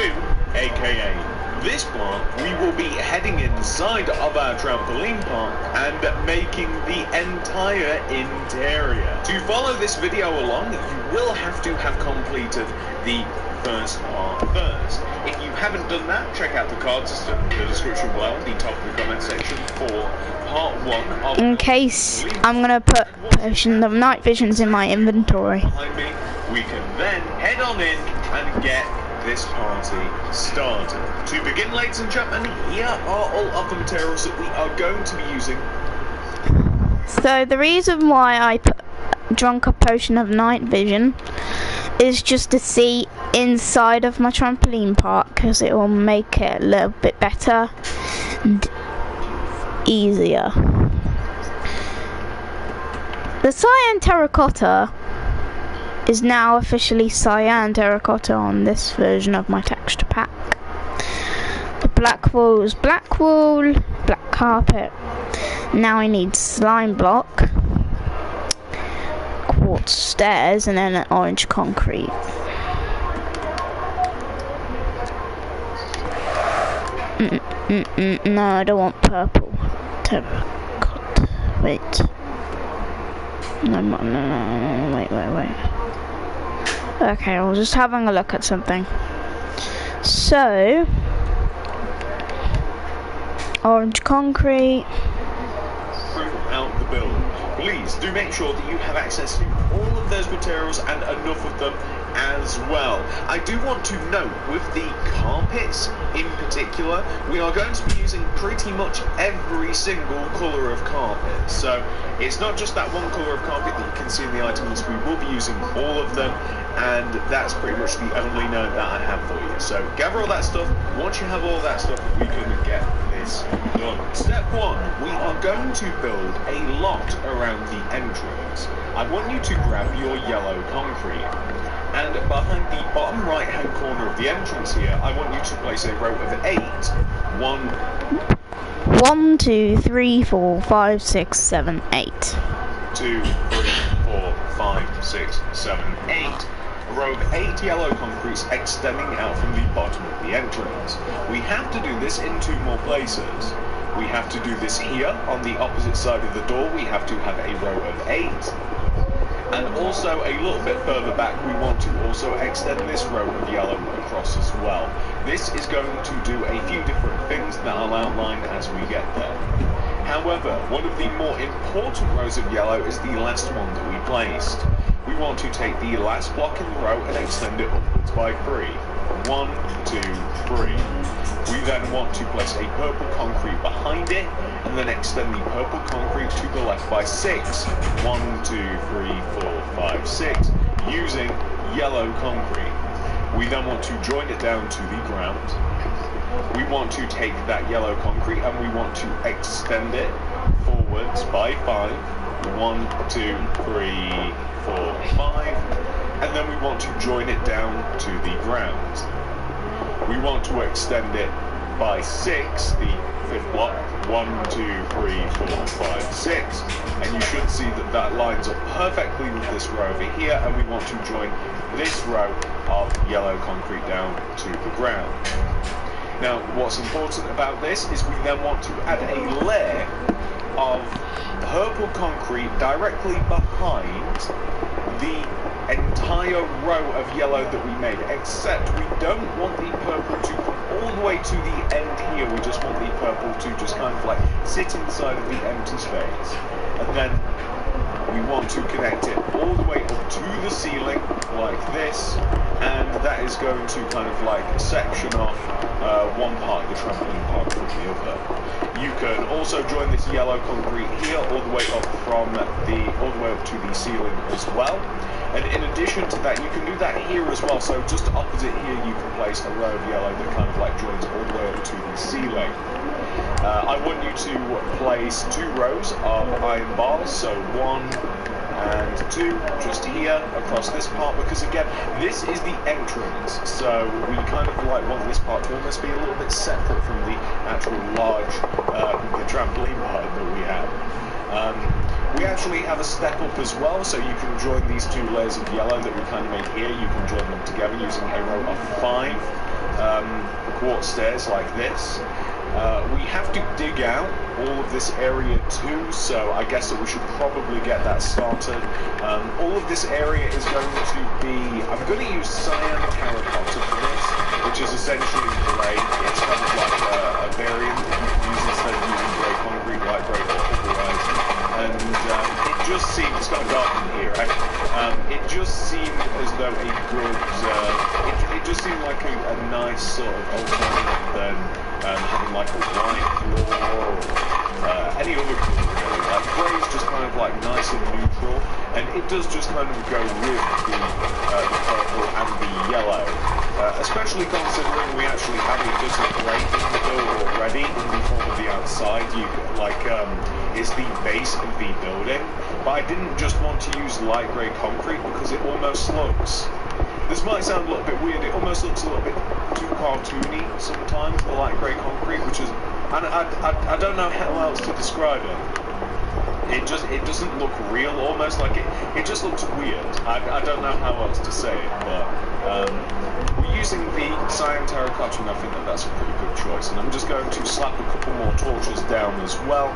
aka this part, we will be heading inside of our trampoline park and making the entire interior. To follow this video along, you will have to have completed the first part first. If you haven't done that, check out the card system in the description below, the top of the comment section for part 1 of... In case I'm gonna put potion of night visions in my inventory. Behind me, we can then head on in and get this party started. To begin, ladies and gentlemen, here are all of the materials that we are going to be using. So the reason why I drunk a potion of night vision is just to see inside of my trampoline park, because it will make it a little bit better and easier. The cyan terracotta is now officially cyan terracotta on this version of my texture pack. The black wool is black wool, black carpet. Now I need slime block, quartz stairs, and then an orange concrete. No, I don't want purple terracotta. Wait. No, wait. Okay, I was just having a look at something. So, orange concrete. Throughout the build, please do make sure that you have access to all of those materials and enough of them as well. I do want to note with the carpets in particular, we are going to be using pretty much every single colour of carpet. So it's not just that one colour of carpet that you can see in the items, we will be using all of them, and that's pretty much the only note that I have for you. So gather all that stuff. Once you have all that stuff, we can get this done. Step 1, we are going to build a lot around the entrance. I want you to grab your yellow concrete, and behind the bottom right hand corner of the entrance here, I want you to place a row of 8. 1, 2, 3, 4, 5, 6, 7, 8. 2, 3, 4, 5, 6, 7, 8. A row of 8 yellow concretes extending out from the bottom of the entrance. We have to do this in 2 more places. We have to do this here on the opposite side of the door. We have to have a row of 8. And also a little bit further back, we want to also extend this row of yellow across as well. This is going to do a few different things that I'll outline as we get there. However, one of the more important rows of yellow is the last one that we placed. We want to take the last block in the row and extend it upwards by 3. 1, 2, 3. We then want to place a purple concrete behind it, and then extend the purple concrete to the left by 6. 1, 2, 3, 4, 5, 6, using yellow concrete. We then want to join it down to the ground. We want to take that yellow concrete and we want to extend it forwards by 5. 1, 2, 3, 4, 5. And then we want to join it down to the ground. We want to extend it by 6, the 5th block. 1, 2, 3, 4, 5, 6. And you should see that that lines up perfectly with this row over here, and we want to join this row of yellow concrete down to the ground. Now, what's important about this is we then want to add a layer of purple concrete directly behind the entire row of yellow that we made, except we don't want the purple to come all the way to the end here. We just want the purple to just kind of like sit inside of the empty space, and then we want to connect it all the way up to the ceiling like this, and that is going to kind of like section off one part of the trampoline park from the other. You can also join this yellow concrete here all the way up to the ceiling as well. And in addition to that, you can do that here as well. So just opposite here, you can place a row of yellow that kind of like joins all the way up to the ceiling. I want you to place 2 rows of iron bars, so 1 and 2 just here across this part, because again, this is the entrance, so we kind of like want this part to almost be a little bit separate from the actual large the trampoline part that we have. We actually have a step up as well, so you can join these 2 layers of yellow that we kind of made here. You can join them together using a row of 5 quartz stairs like this. We have to dig out all of this area too, so I guess that we should probably get that started. All of this area is going to be, I'm going to use cyan terracotta for this, which is essentially grey. It's kind of like a variant that you can use instead of using grey concrete, light grey or pulverized. And it just seemed, it's kind of dark in here, right? It just seemed as though a good, it just seemed like a nice sort of alternative than having like a white floor or any other colour really. Like grey is just kind of like nice and neutral, and it does just kind of go with the purple and the yellow, especially considering we actually have a bit of grey in the build already in the form of the outside. It's the base of the building, but I didn't just want to use light grey concrete because it almost looks, this might sound a little bit weird, it almost looks a little bit too cartoony sometimes, the light grey concrete, which is, I don't know how else to describe it. It doesn't look real, almost like it just looks weird. I don't know how else to say it, but we're using the cyan terracotta, and I think that that's a pretty good choice. And I'm just going to slap a couple more torches down as well.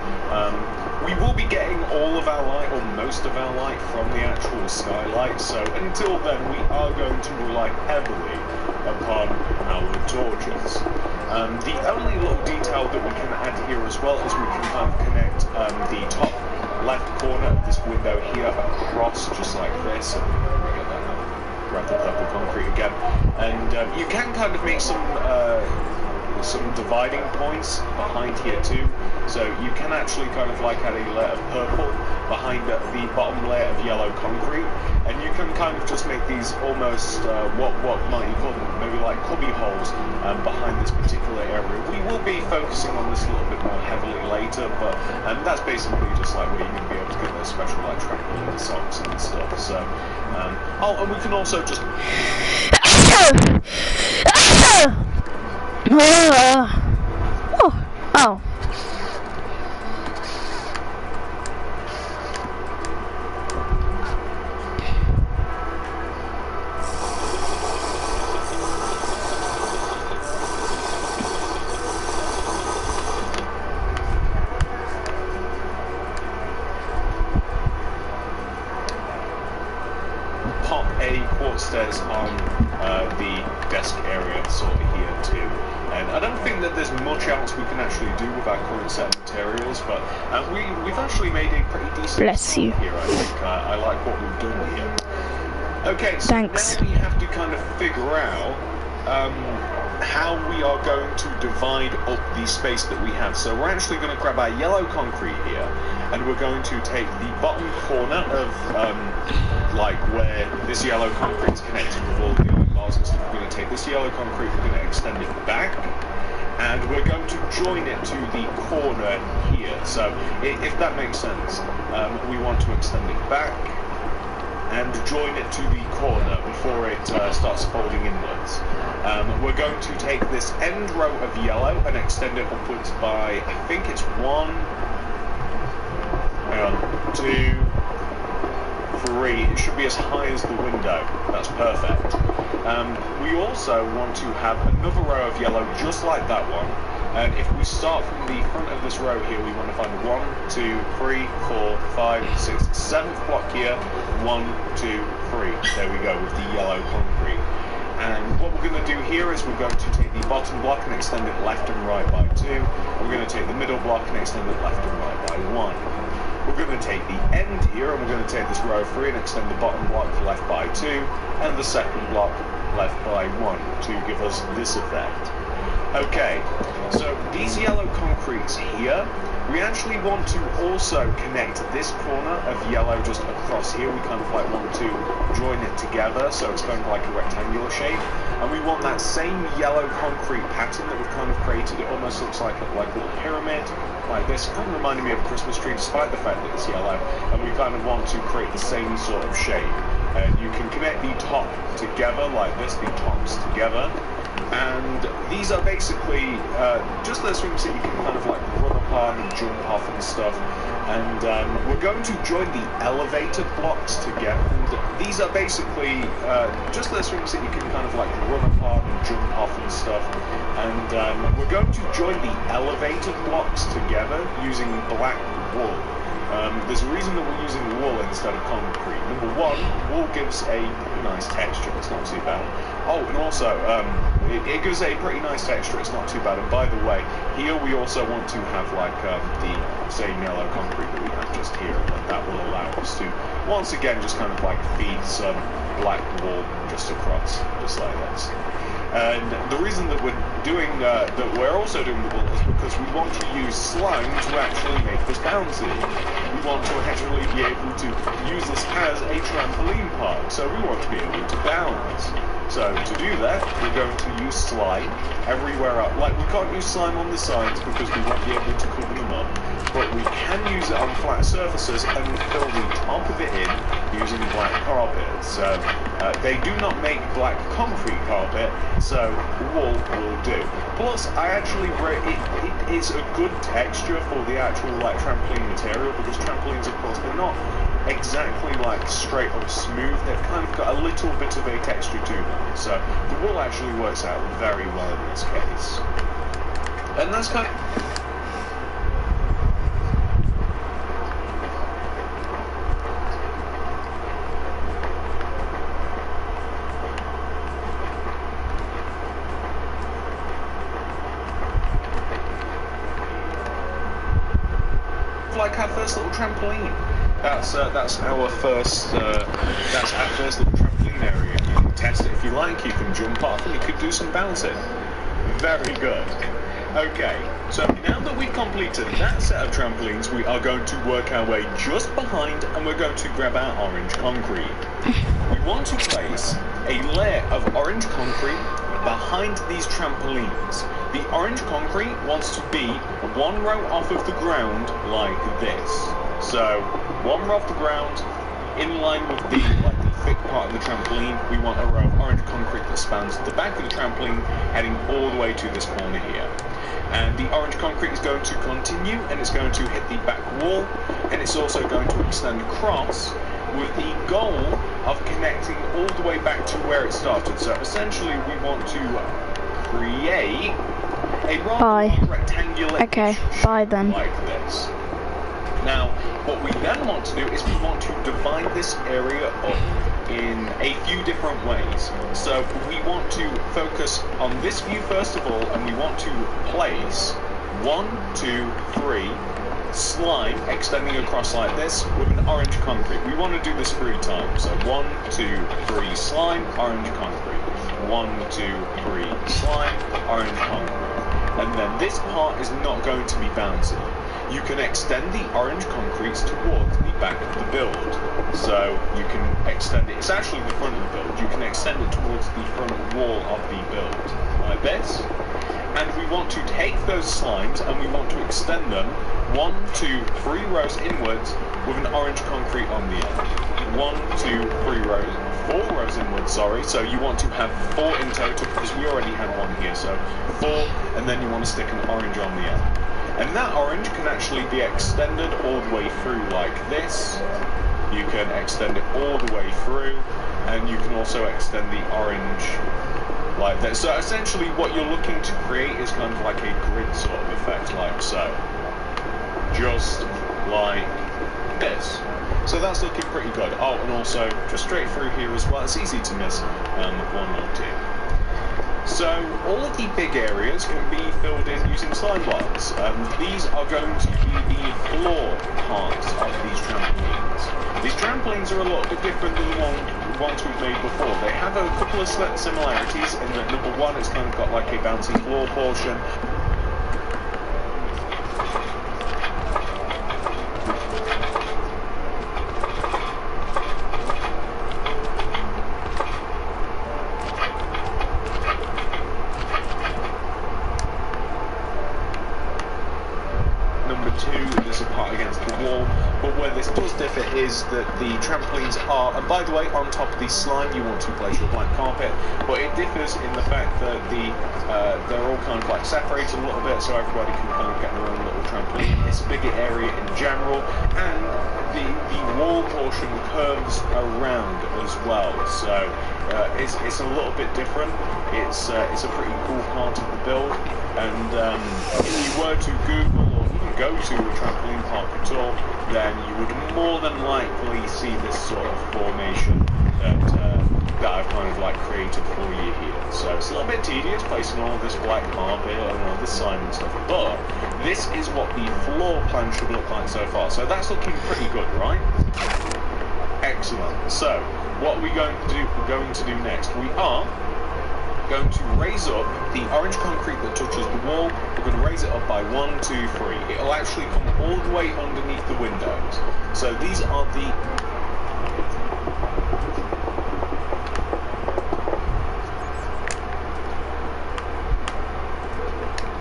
We will be getting all of our light, or most of our light, from the actual skylight, so until then we are going to rely heavily upon our torches. The only little detail that we can add here as well is we can kind of connect the top left corner of this window here across, just like this. And grab the purple concrete again, and you can kind of make some dividing points behind here too. So you can actually kind of like add a layer of purple behind the bottom layer of yellow concrete, and you can kind of just make these almost what might you call them, maybe like cubby holes behind this particular area. We will be focusing on this a little bit more heavily later, but that's basically just like where you're going to be able to get those special like trampoline socks and stuff. So oh, and we can also just oh. pop a quartz stairs on the desk area sort of here too. And I don't think that there's much else we can actually do with our current set of materials, but we've actually made a pretty decent Bless you. here, I think. I like what we've done here. Okay, so Thanks. now we have to kind of figure out how we are going to divide up the space that we have. So we're actually going to grab our yellow concrete here, and we're going to take the bottom corner of like where this yellow concrete is connected with all the yellow bars and stuff. We're going to take this yellow concrete, we're going to extend it back, and we're going to join it to the corner here. So if that makes sense, we want to extend it back and join it to the corner before it starts folding inwards. We're going to take this end row of yellow and extend it upwards by, I think it's 2, 3. It should be as high as the window. That's perfect. We also want to have another row of yellow just like that one. And if we start from the front of this row here, we want to find 1, 2, 3, 4, 5, 6, 7th block here. 1, 2, 3. There we go with the yellow concrete. And what we're going to do here is we're going to take the bottom block and extend it left and right by 2. We're going to take the middle block and extend it left and right by 1. We're going to take the end here and we're going to take this row 3 and extend the bottom block left by 2 and the second block left by 1 to give us this effect. Okay, so these yellow concretes here, we actually want to also connect this corner of yellow just across here. We kind of like want to join it together so it's kind of like a rectangular shape. And we want that same yellow concrete pattern that we've kind of created. It almost looks like a little pyramid, like this. It kind of reminded me of a Christmas tree despite the fact that it's yellow. And we kind of want to create the same sort of shape. And you can connect the top together like this, the tops together. And these are basically just those things that you can kind of like run upon and jump off and stuff. And we're going to join the elevator blocks together. And these are basically just those things that you can kind of like run upon and jump off and stuff. And we're going to join the elevator blocks together using black wool. There's a reason that we're using wool instead of concrete. Number one, wool gives a pretty nice texture, it's not too bad. Oh, and also, it gives a pretty nice texture, it's not too bad. And by the way, here we also want to have like the same yellow concrete that we have just here, and that will allow us to, once again, just kind of like feed some black wool just across, just like this. And the reason that we're doing that we're also doing the wall is because we want to use slime to actually make this bouncy. We want to actually be able to use this as a trampoline park, so we want to be able to bounce. So to do that, we're going to use slime everywhere up. Like, we can't use slime on the sides because we won't be able to cover them up, but we can use it on flat surfaces and fill the top of it in using black carpet. So they do not make black concrete carpet, so wool will do. Plus, I actually it's a good texture for the actual like trampoline material, because trampolines, of course, they're not exactly like straight up smooth. They've kind of got a little bit of a texture to them. So the wool actually works out very well in this case. And that's kind of... like our first little trampoline. That's our first little trampoline area. You can test it if you like. You can jump off and you can do some bouncing. Very good. Okay, so now that we've completed that set of trampolines, we are going to work our way just behind, and we're going to grab our orange concrete. We want to place a layer of orange concrete behind these trampolines. The orange concrete wants to be one row off of the ground like this. So one row off the ground, in line with the thick part of the trampoline. We want a row of orange concrete that spans the back of the trampoline, heading all the way to this corner here. And the orange concrete is going to continue, and it's going to hit the back wall, and it's also going to extend across, with the goal of connecting all the way back to where it started. So essentially we want to create a rather rectangular shape then. like this. Now, what we then want to do is we want to divide this area up in a few different ways. So we want to focus on this view first of all, and we want to place 1, 2, 3 slime extending across like this with an orange concrete. We want to do this 3 times. So 1, 2, 3 slime, orange concrete. 1, 2, 3 slime, orange concrete. And then this part is not going to be bouncy. You can extend the orange concretes towards the back of the build. So you can extend it, it's actually the front of the build, you can extend it towards the front wall of the build, like this. And we want to take those slimes and we want to extend them 1, 2, 3 rows inwards with an orange concrete on the end. 1, 2, 3 rows, 4 rows inwards, sorry. So you want to have 4 in total because we already had 1 here. So 4, and then you want to stick an orange on the end. And that orange can actually be extended all the way through like this. You can extend it all the way through, and you can also extend the orange like that. So essentially what you're looking to create is kind of like a grid sort of effect, like so. Just like this. So that's looking pretty good. Oh, and also just straight through here as well. It's easy to miss 1 or 2. So all of the big areas can be filled in using slime blocks. These are going to be the floor parts of these trampolines. These trampolines are a little bit different than the ones we've made before. They have a couple of similarities in that number 1, it's kind of got like a bouncy floor portion. Is that the trampolines are, and by the way, on top of the slime you want to place your black carpet, but it differs in the fact that they're all kind of like separated a little bit, so everybody can kind of get their own little trampoline. It's a bigger area in general, and the wall portion curves around as well, so it's a little bit different. It's a pretty cool part of the build, and if you were to Google or even go to a trampoline park at all, then you would more than likely see this sort of formation that I've kind of like created for you here. So it's a little bit tedious placing all of this black carpet and all this slime and stuff, but this is what the floor plan should look like so far. So that's looking pretty good, right? Excellent. So what are we going to do next? We are going to raise up the orange concrete that touches the wall. We're going to raise it up by 1, 2, 3. It'll actually come all the way underneath the windows. So these are the...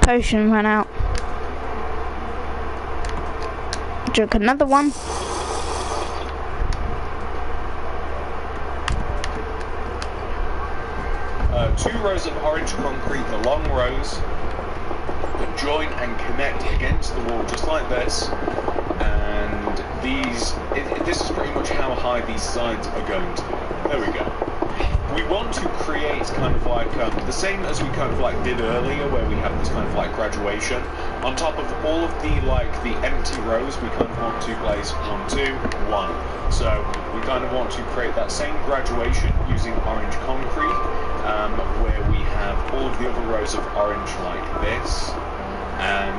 Potion ran out. Drink another one. Two rows of orange concrete, the long rows, that join and connect against the wall just like this. And this is pretty much how high these sides are going to be. There we go. We want to create kind of like the same as we kind of like did earlier, where we have this kind of like graduation. On top of all of the empty rows, we kind of want to place 1, 2, 1. So we kind of want to create that same graduation using orange concrete, where we have all of the other rows of orange like this. And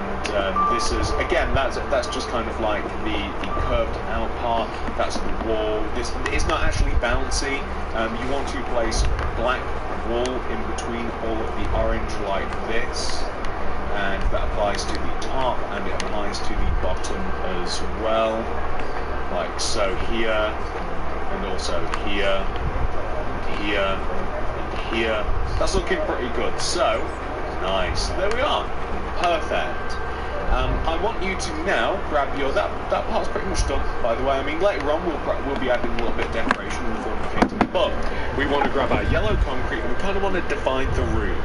this is, again, that's just kind of like the curved out part. That's the wall. This it's not actually bouncy. You want to place black wool in between all of the orange like this, and that applies to the top and it applies to the bottom as well, like so here, and also here, here, and here. That's looking pretty good. So nice. There we are. Perfect. I want you to now grab your that part's pretty much done, by the way. I mean, later on we'll be adding a little bit of decoration in the form of painting, but we want to grab our yellow concrete and we kind of want to divide the room.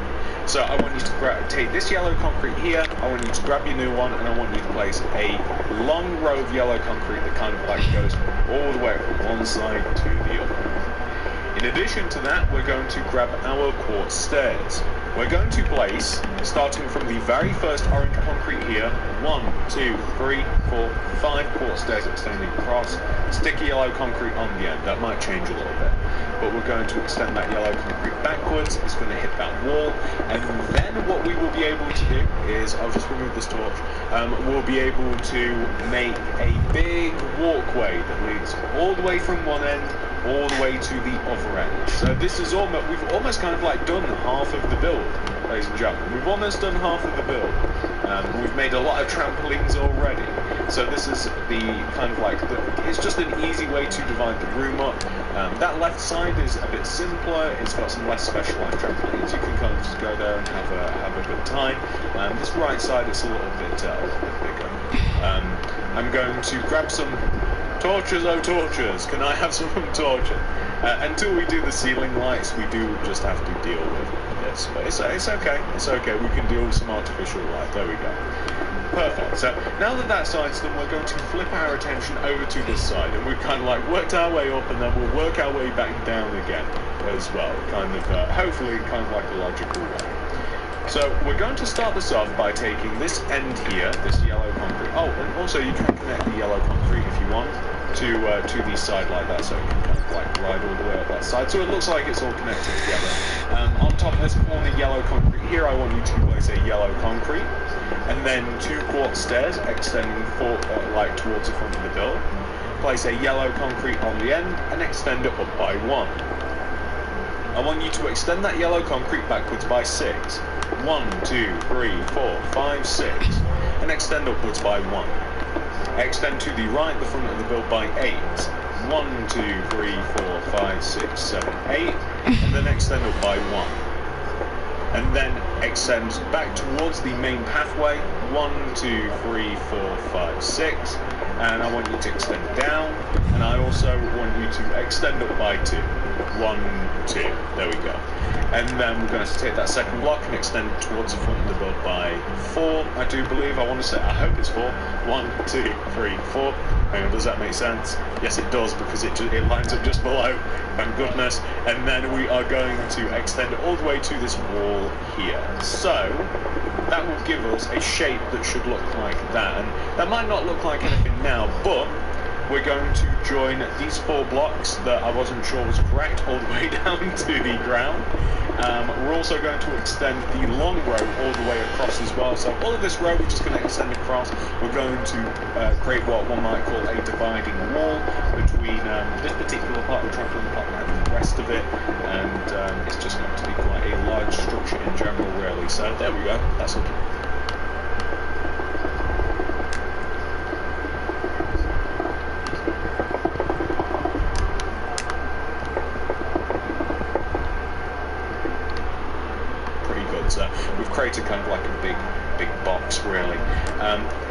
So I want you to take this yellow concrete here. I want you to grab your new one, and I want you to place a long row of yellow concrete that kind of like goes all the way from one side to the other. In addition to that, we're going to grab our quartz stairs. We're going to place, starting from the very first orange concrete here, 1, 2, 3, 4, 5 quartz stairs extending across, sticky yellow concrete on the end. That might change a little bit, but we're going to extend that yellow concrete backwards. It's going to hit that wall, and then what we will be able to do is, I'll just remove this torch, we'll be able to make a big walkway that leads all the way from one end all the way to the other end. So this is we've almost kind of like done half of the build, ladies and gentlemen. We've almost done half of the build. We've made a lot of trampolines already. So this is the kind of like, it's just an easy way to divide the room up. That left side is a bit simpler. It's got some less specialized trampolines. You can kind of just go there and have a good time. This right side is a little bit bigger. I'm going to grab some torches, oh torches, can I have some torches? Until we do the ceiling lights, we do just have to deal with this, but it's okay, we can deal with some artificial light. There we go. Perfect. So now that that side's done, we're going to flip our attention over to this side, and we've kind of like worked our way up, and then we'll work our way back down again as well, kind of hopefully kind of like a logical way. So we're going to start this off by taking this end here, this yellow concrete. Oh, and also you can connect the yellow concrete if you want to the side like that, so it can kind of like ride all the way up that side. So it looks like it's all connected together. On top of this corner yellow concrete here, I want you to place a yellow concrete, and then 2 quartz stairs extending like towards the front of the build. Place a yellow concrete on the end and extend it up by 1. I want you to extend that yellow concrete backwards by 6. 1, 2, 3, 4, 5, 6, and extend upwards by 1. Extend to the right, the front of the build, by 8. 1, 2, 3, 4, 5, 6, 7, 8, and then extend up by 1. And then extend back towards the main pathway. 1, 2, 3, 4, 5, 6, and I want you to extend down, and I also want you to extend up by 2. 1, 2, there we go. And then we're going to take that second block and extend towards the front of the build by 4, I do believe. I want to say, I hope it's 4. 1, 2, 3, 4. Hang on, does that make sense? Yes, it does, because it lines up just below. Thank goodness. And then we are going to extend it all the way to this wall here. So that will give us a shape that should look like that. And that might not look like anything now, but we're going to join these 4 blocks that I wasn't sure was correct all the way down to the ground. We're also going to extend the long row all the way across as well. So all of this row we're just going to extend across. We're going to create what one might call a dividing wall between this particular part of the trampoline park and the rest of it. And it's just going to be quite a large structure in general, really. So there we go. That's looking so we've created kind of like a big box, really.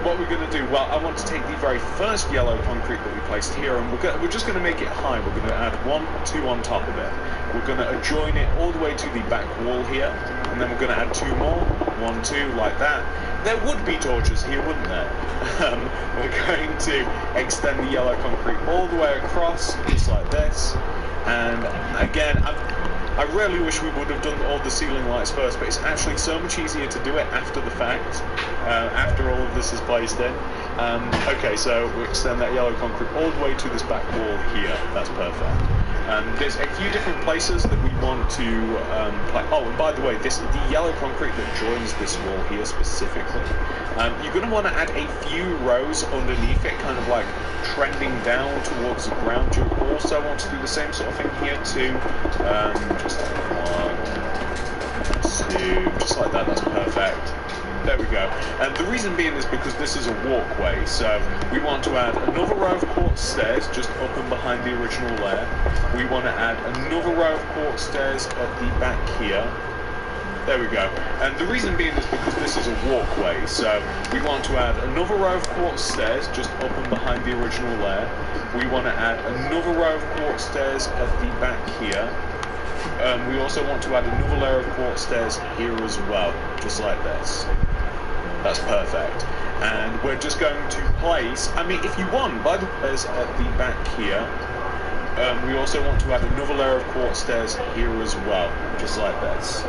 What we're going to do, well, I want to take the very first yellow concrete that we placed here, and we're just going to make it high. We're going to add 1, 2 on top of it. We're going to join it all the way to the back wall here, and then we're going to add 2 more, 1, 2, like that. There would be torches here, wouldn't there? We're going to extend the yellow concrete all the way across, just like this. And again, I really wish we would have done all the ceiling lights first, but it's actually so much easier to do it after the fact, after all of this is placed in. Okay, so we extend that yellow concrete all the way to this back wall here. That's perfect. There's a few different places that we want to play. Oh, and by the way, the yellow concrete that joins this wall here specifically, you're going to want to add a few rows underneath it, kind of like trending down towards the ground. You also want to do the same sort of thing here too. Just 1, 2, just like that. That's perfect. There we go. And the reason being is because this is a walkway, so we want to add another row of quartz stairs just up and behind the original layer. We want to add another row of quartz stairs at the back here. There we go. And the reason being is because this is a walkway, so we want to add another row of quartz stairs just up and behind the original layer. We want to add another row of quartz stairs at the back here. We also want to add another layer of quartz stairs here as well, just like this. That's perfect. And we're just going to place, I mean, if you want, by the way, at the back here, we also want to add another layer of quartz stairs here as well, just like this.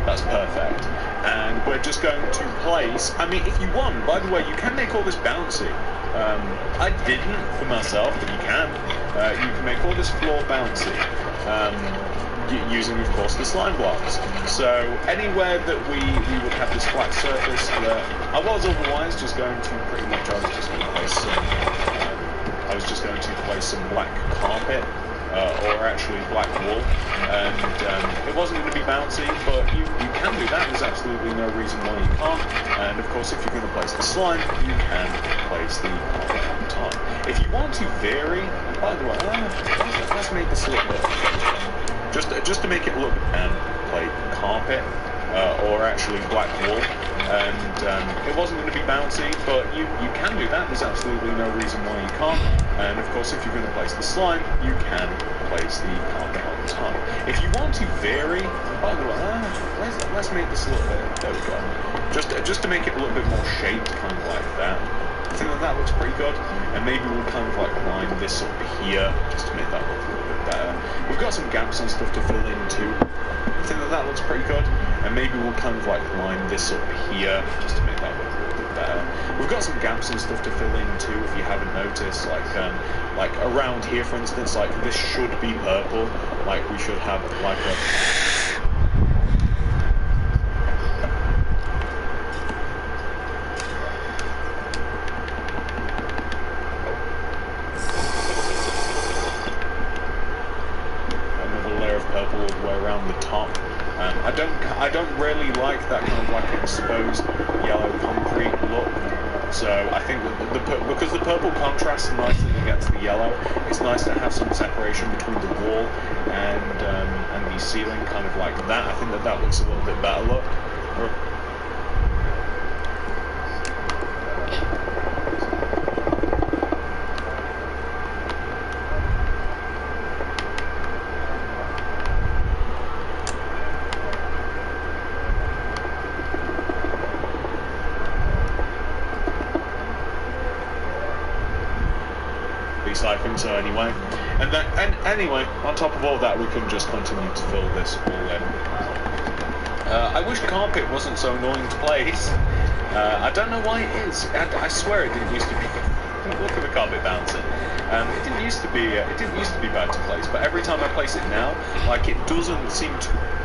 That's perfect. And we're just going to place, I mean, if you want, by the way, you can make all this bouncy. I didn't for myself, but you can. You can make all this floor bouncy. Using, of course, the slime blocks. So anywhere that we would have this flat surface that I was otherwise just going to pretty much, I was just going to place some black carpet or actually black wool, and it wasn't going to be bouncy, but you can do that. There's absolutely no reason why you can't. And of course, if you're going to place the slime, you can place the carpet on top. If you want to vary, by the way, let's make this a little bit. Just to make it look and play carpet or actually black wool, and it wasn't going to be bouncy, but you can do that. There's absolutely no reason why you can't. And of course, if you're going to place the slime, you can place the carpet on top. If you want to vary, by the way, let's make this a little bit. There we go. Just to make it a little bit more shaped, kind of like that. I think that looks pretty good. And maybe we'll kind of like line this up here just to make that look a little bit better. We've got some gaps and stuff to fill in too. I think that looks pretty good. And maybe we'll kind of like line this up here just to make that look a little bit better. We've got some gaps and stuff to fill in too, if you haven't noticed. Like around here, for instance, like this should be purple. Like we should have like a... purple all the way around the top. I don't really like that kind of like exposed yellow concrete look. So I think that because the purple contrasts nicely against the yellow, it's nice to have some separation between the wall and the ceiling, kind of like that. I think that looks a little bit better look. I think so anyway. And anyway, on top of all that, we can just continue to fill this all in. I wish carpet wasn't so annoying to place. I don't know why it is. I swear it didn't used to be. look at the carpet bouncing. It didn't used to be bad to place, but every time I place it now, like, it doesn't seem to.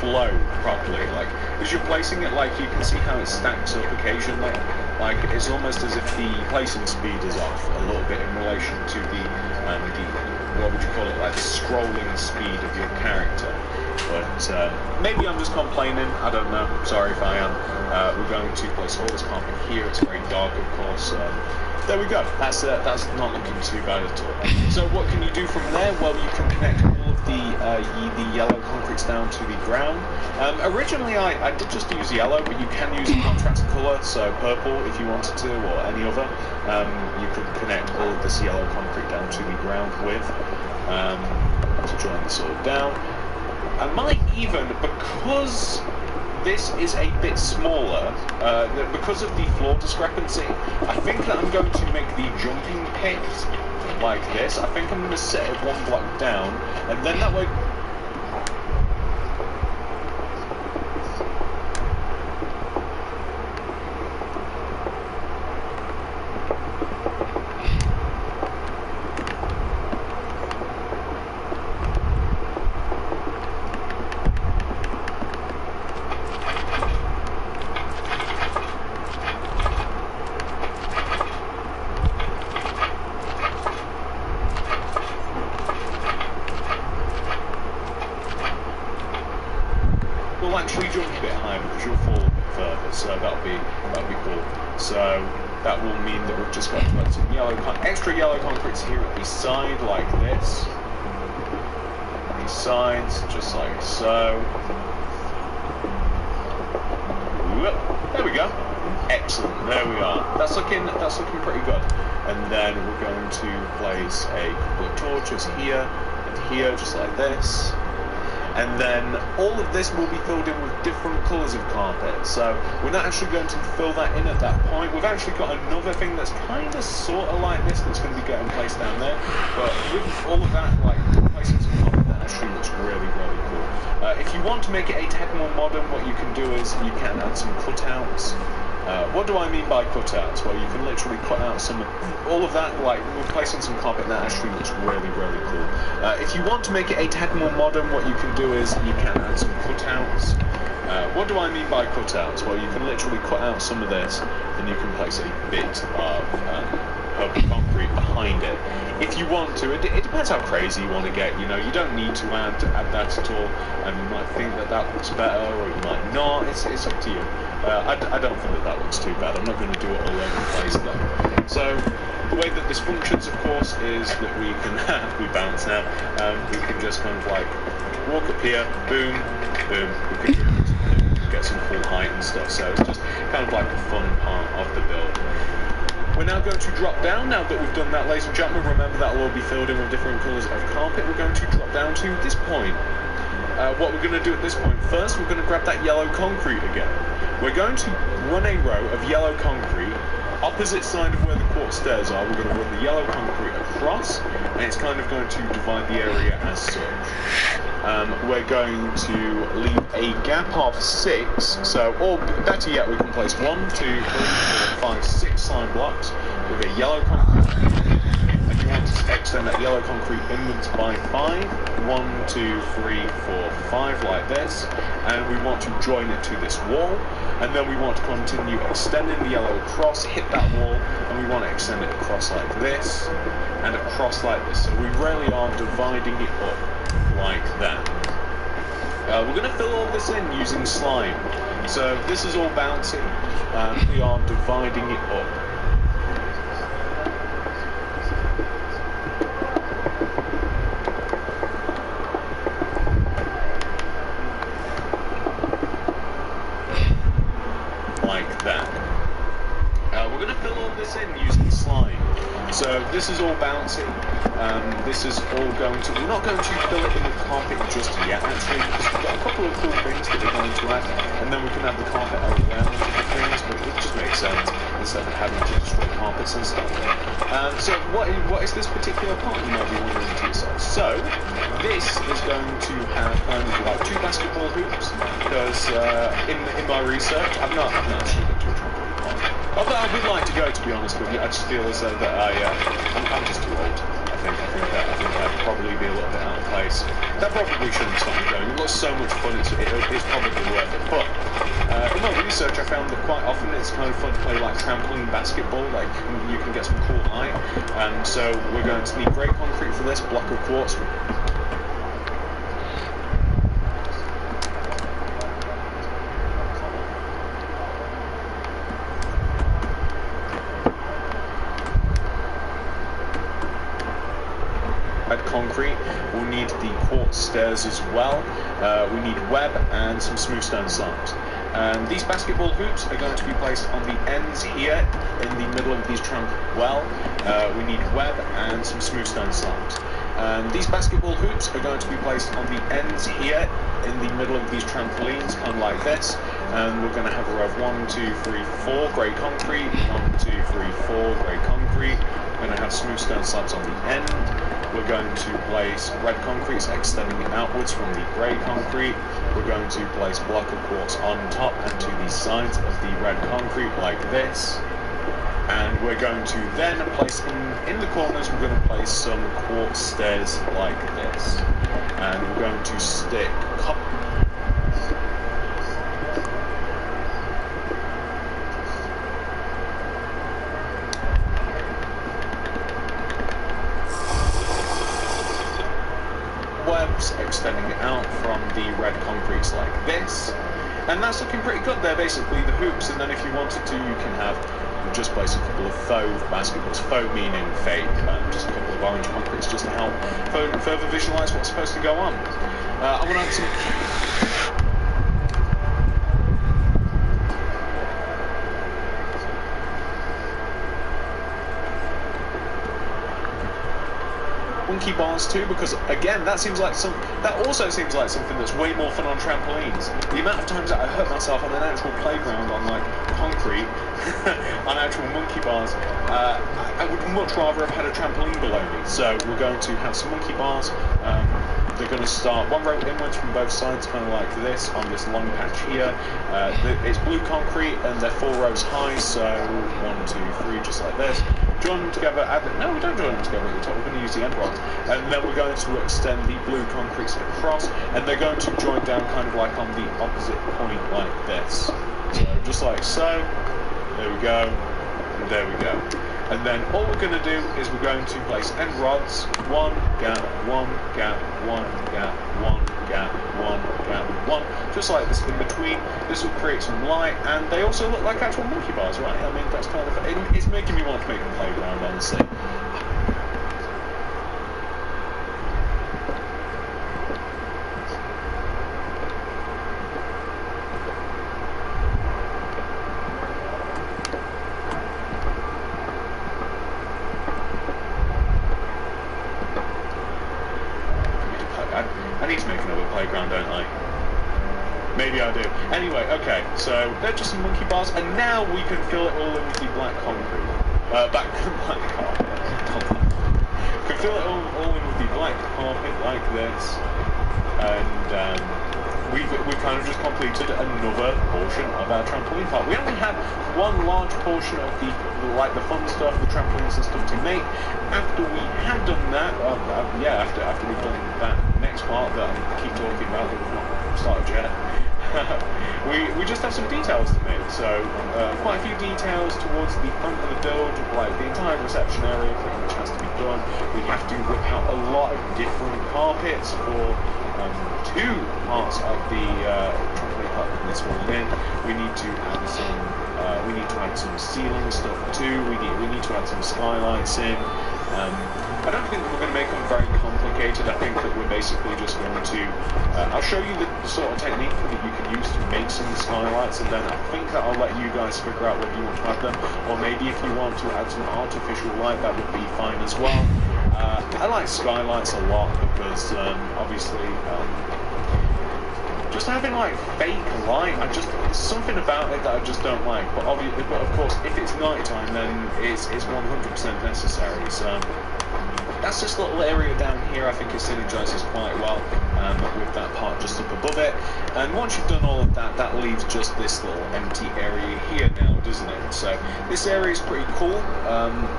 Flow properly, like, as you're placing it, like, you can see how it stacks up occasionally. Like, it's almost as if the placing speed is off a little bit in relation to the what would you call it, like, the scrolling speed of your character. But maybe I'm just complaining, I don't know, sorry if I am. We're going to place all this carpet here. It's very dark, of course. There we go. That's not looking too bad at all. So what can you do from there? Well, you can connect all of the yellow concretes down to the ground. Originally, I did just use yellow, but you can use a contrast colour, so purple if you wanted to, or any other. You could connect all of this yellow concrete down to the ground with, to join this all down. I might even, because this is a bit smaller, because of the floor discrepancy, I think that I'm going to make the jumping pit like this. I think I'm going to set it one block down, and then that way. Actually jump a bit higher because you'll fall a bit further, so that'll be cool. So that will mean that we've just got to put some extra yellow concretes here at the side, like this. These sides, just like so. Whoop, there we go. Excellent. There we are. That's looking pretty good. And then we're going to place a couple of torches here and here, just like this. And then all of this will be filled in with different colours of carpet. So we're not actually going to fill that in at that point. We've actually got another thing that's kind of sort of like this that's going to be getting placed down there. But with all of that, like, placing some carpet, that actually looks really, really cool. If you want to make it a tad more modern, what you can do is you can add some cutouts. What do I mean by cutouts? Well, you can literally cut out all of that, like, we're placing some carpet that actually looks really, really cool. If you want to make it a tad more modern, what you can do is you can add some cutouts. What do I mean by cutouts? Well, you can literally cut out some of this, and you can place a bit of purple concrete behind it. If you want to, it depends how crazy you want to get, you know, you don't need to add that at all, and you might think that looks better, or you might not, it's up to you. I don't think that looks too bad. I'm not going to do it all over the place though. So the way that this functions, of course, is that we can we bounce now. We can just kind of like walk up here, boom, boom. We can get some cool height and stuff. So it's just kind of like a fun part of the build. We're now going to drop down. Now that we've done that, ladies and gentlemen, remember that will all be filled in with different colours of carpet. We're going to drop down to this point. What we're going to do at this point, first we're going to grab that yellow concrete again. We're going to run a row of yellow concrete opposite side of where the quartz stairs are. We're going to run the yellow concrete across, and it's kind of going to divide the area as such. We're going to leave a gap of 6, so, or better yet, we can place 1, 2, 3, 4, 5, 6 side blocks with a yellow concrete. And you want to extend that yellow concrete inwards by 5. 1, 2, 3, 4, 5, like this. And we want to join it to this wall. And then we want to continue extending the yellow across, hit that wall, and we want to extend it across like this, and across like this. So we really are dividing it up like that. We're going to fill all this in using slime. So this is all bouncy, and we are dividing it up. So this is all bouncy. This is all going to, we're not going to fill it in with carpet just yet actually, because we've got a couple of cool things that we're going to add, and then we can have the carpet around different things, but it just makes sense instead of having to destroy carpets and stuff. So what is this particular part, you might be wondering to yourself. So this is going to have kind of like 2 basketball hoops, because in my research, I've not actually been to a trampoline park. Although I would like to go, to be honest with you. I just feel as though that I'm just too old. I think I'd probably be a little bit out of place. That probably shouldn't stop me going. It looks so much fun. It's probably worth it. But in my research, I found that quite often it's kind of fun to play like trampoline basketball. Like you can get some cool height. So we're going to need grey concrete for this, block of quartz. Concrete. We'll need the quartz stairs as well. We need web and some smooth stone slabs. These basketball hoops are going to be placed on the ends here in the middle of these we need web and some smooth stone slabs. These basketball hoops are going to be placed on the ends here in the middle of these trampolines, kind of like this. And we're going to have a row of 1, 2, 3, 4 grey concrete, 1, 2, 3, 4 grey concrete. We're going to have smooth stone slabs on the end. We're going to place red concrete, so extending it outwards from the grey concrete. We're going to place a block of quartz on top and to the sides of the red concrete like this. And we're going to then place in the corners, we're going to place some quartz stairs like this. And we're going to stick webs extending it out from the red concretes like this. And that's looking pretty good. They're basically the hoops, and then if you wanted to, you can have just place a couple of faux basketballs. Faux meaning fake, just a couple of orange concretes just to help further visualise what's supposed to go on. I want to add some... monkey bars too, because again that also seems like something that's way more fun on trampolines. The amount of times that I hurt myself on an actual playground on like concrete on actual monkey bars, I would much rather have had a trampoline below me. So we're going to have some monkey bars. They're going to start one row inwards from both sides, kind of like this, on this long patch here. It's blue concrete and they're 4 rows high, so 1, 2, 3, just like this. Join them together. No, we don't join them together at the top. We're going to use the end rods, and then we're going to extend the blue concretes across, and they're going to join down kind of like on the opposite point, like this. So just like so. There we go. And there we go. And then all we're going to do is we're going to place end rods, 1 gap, 1 gap, 1 gap, 1 gap, 1 gap, 1, just like this in between. This will create some light, and they also look like actual monkey bars, right? I mean, that's kind of, it's making me want to make a playground, honestly. I need to make another playground, don't I? Maybe I do. Anyway, okay, so they're just some monkey bars, and now we can fill it all in with the black concrete. Black carpet. We can fill it all in with the black carpet like this, and we've kind of just completed another portion of our trampoline park. We only have one large portion of the fun stuff, the trampolines and stuff to make. After we have done that, after we've done that next part that I keep talking about that we've not started yet, we just have some details to make. So quite a few details towards the front of the build, like the entire reception area pretty much has to be done. We have to rip out a lot of different carpets for 2 parts of the trampoline park that this one in. We need to add some ceiling stuff too. We need to add some skylights in. I don't think that we're going to make them very complicated. I think that we're basically just going to I'll show you the sort of technique that you can use to make some skylights, and then I think that I'll let you guys figure out whether you want to add them, or maybe if you want to add some artificial light, that would be fine as well. I like skylights a lot because obviously just having like fake light, there's something about it that I just don't like. But of course, if it's nighttime, then it's 100% necessary. So that's this little area down here. I think it synergizes quite well with that part just up above it. And once you've done all of that, that leaves just this little empty area here now, doesn't it? So this area is pretty cool.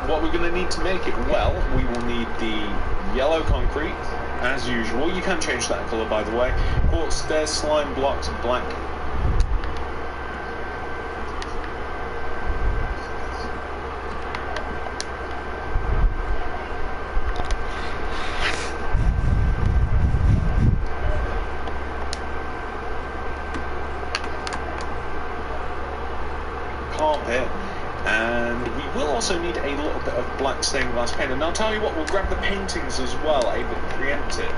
What we're going to need to make it well, we will need the yellow concrete, as usual. You can change that colour, by the way. Quartz Stairs, slime blocks, black. Carpet, and we will also need a little bit of black stained glass paint. And I'll tell you what, we'll grab the paintings as well, a bit preemptive.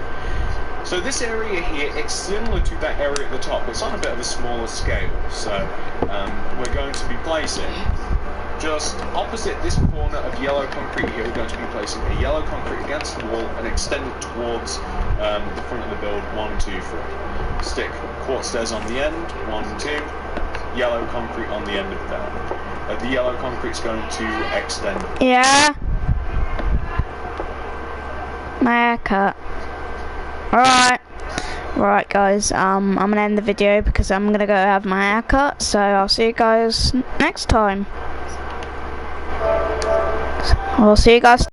So this area here, it's similar to that area at the top. It's on a bit of a smaller scale. So we're going to be placing just opposite this corner of yellow concrete here. We're going to be placing a yellow concrete against the wall and extend it towards the front of the build. 1, 2, 3. Stick quartz stairs on the end. 1, 2. Yellow concrete on the end of that. The yellow concrete's going to extend. Yeah. My haircut. Alright. Right guys, I'm gonna end the video because I'm gonna go have my haircut, so I'll see you guys next time. I'll see you guys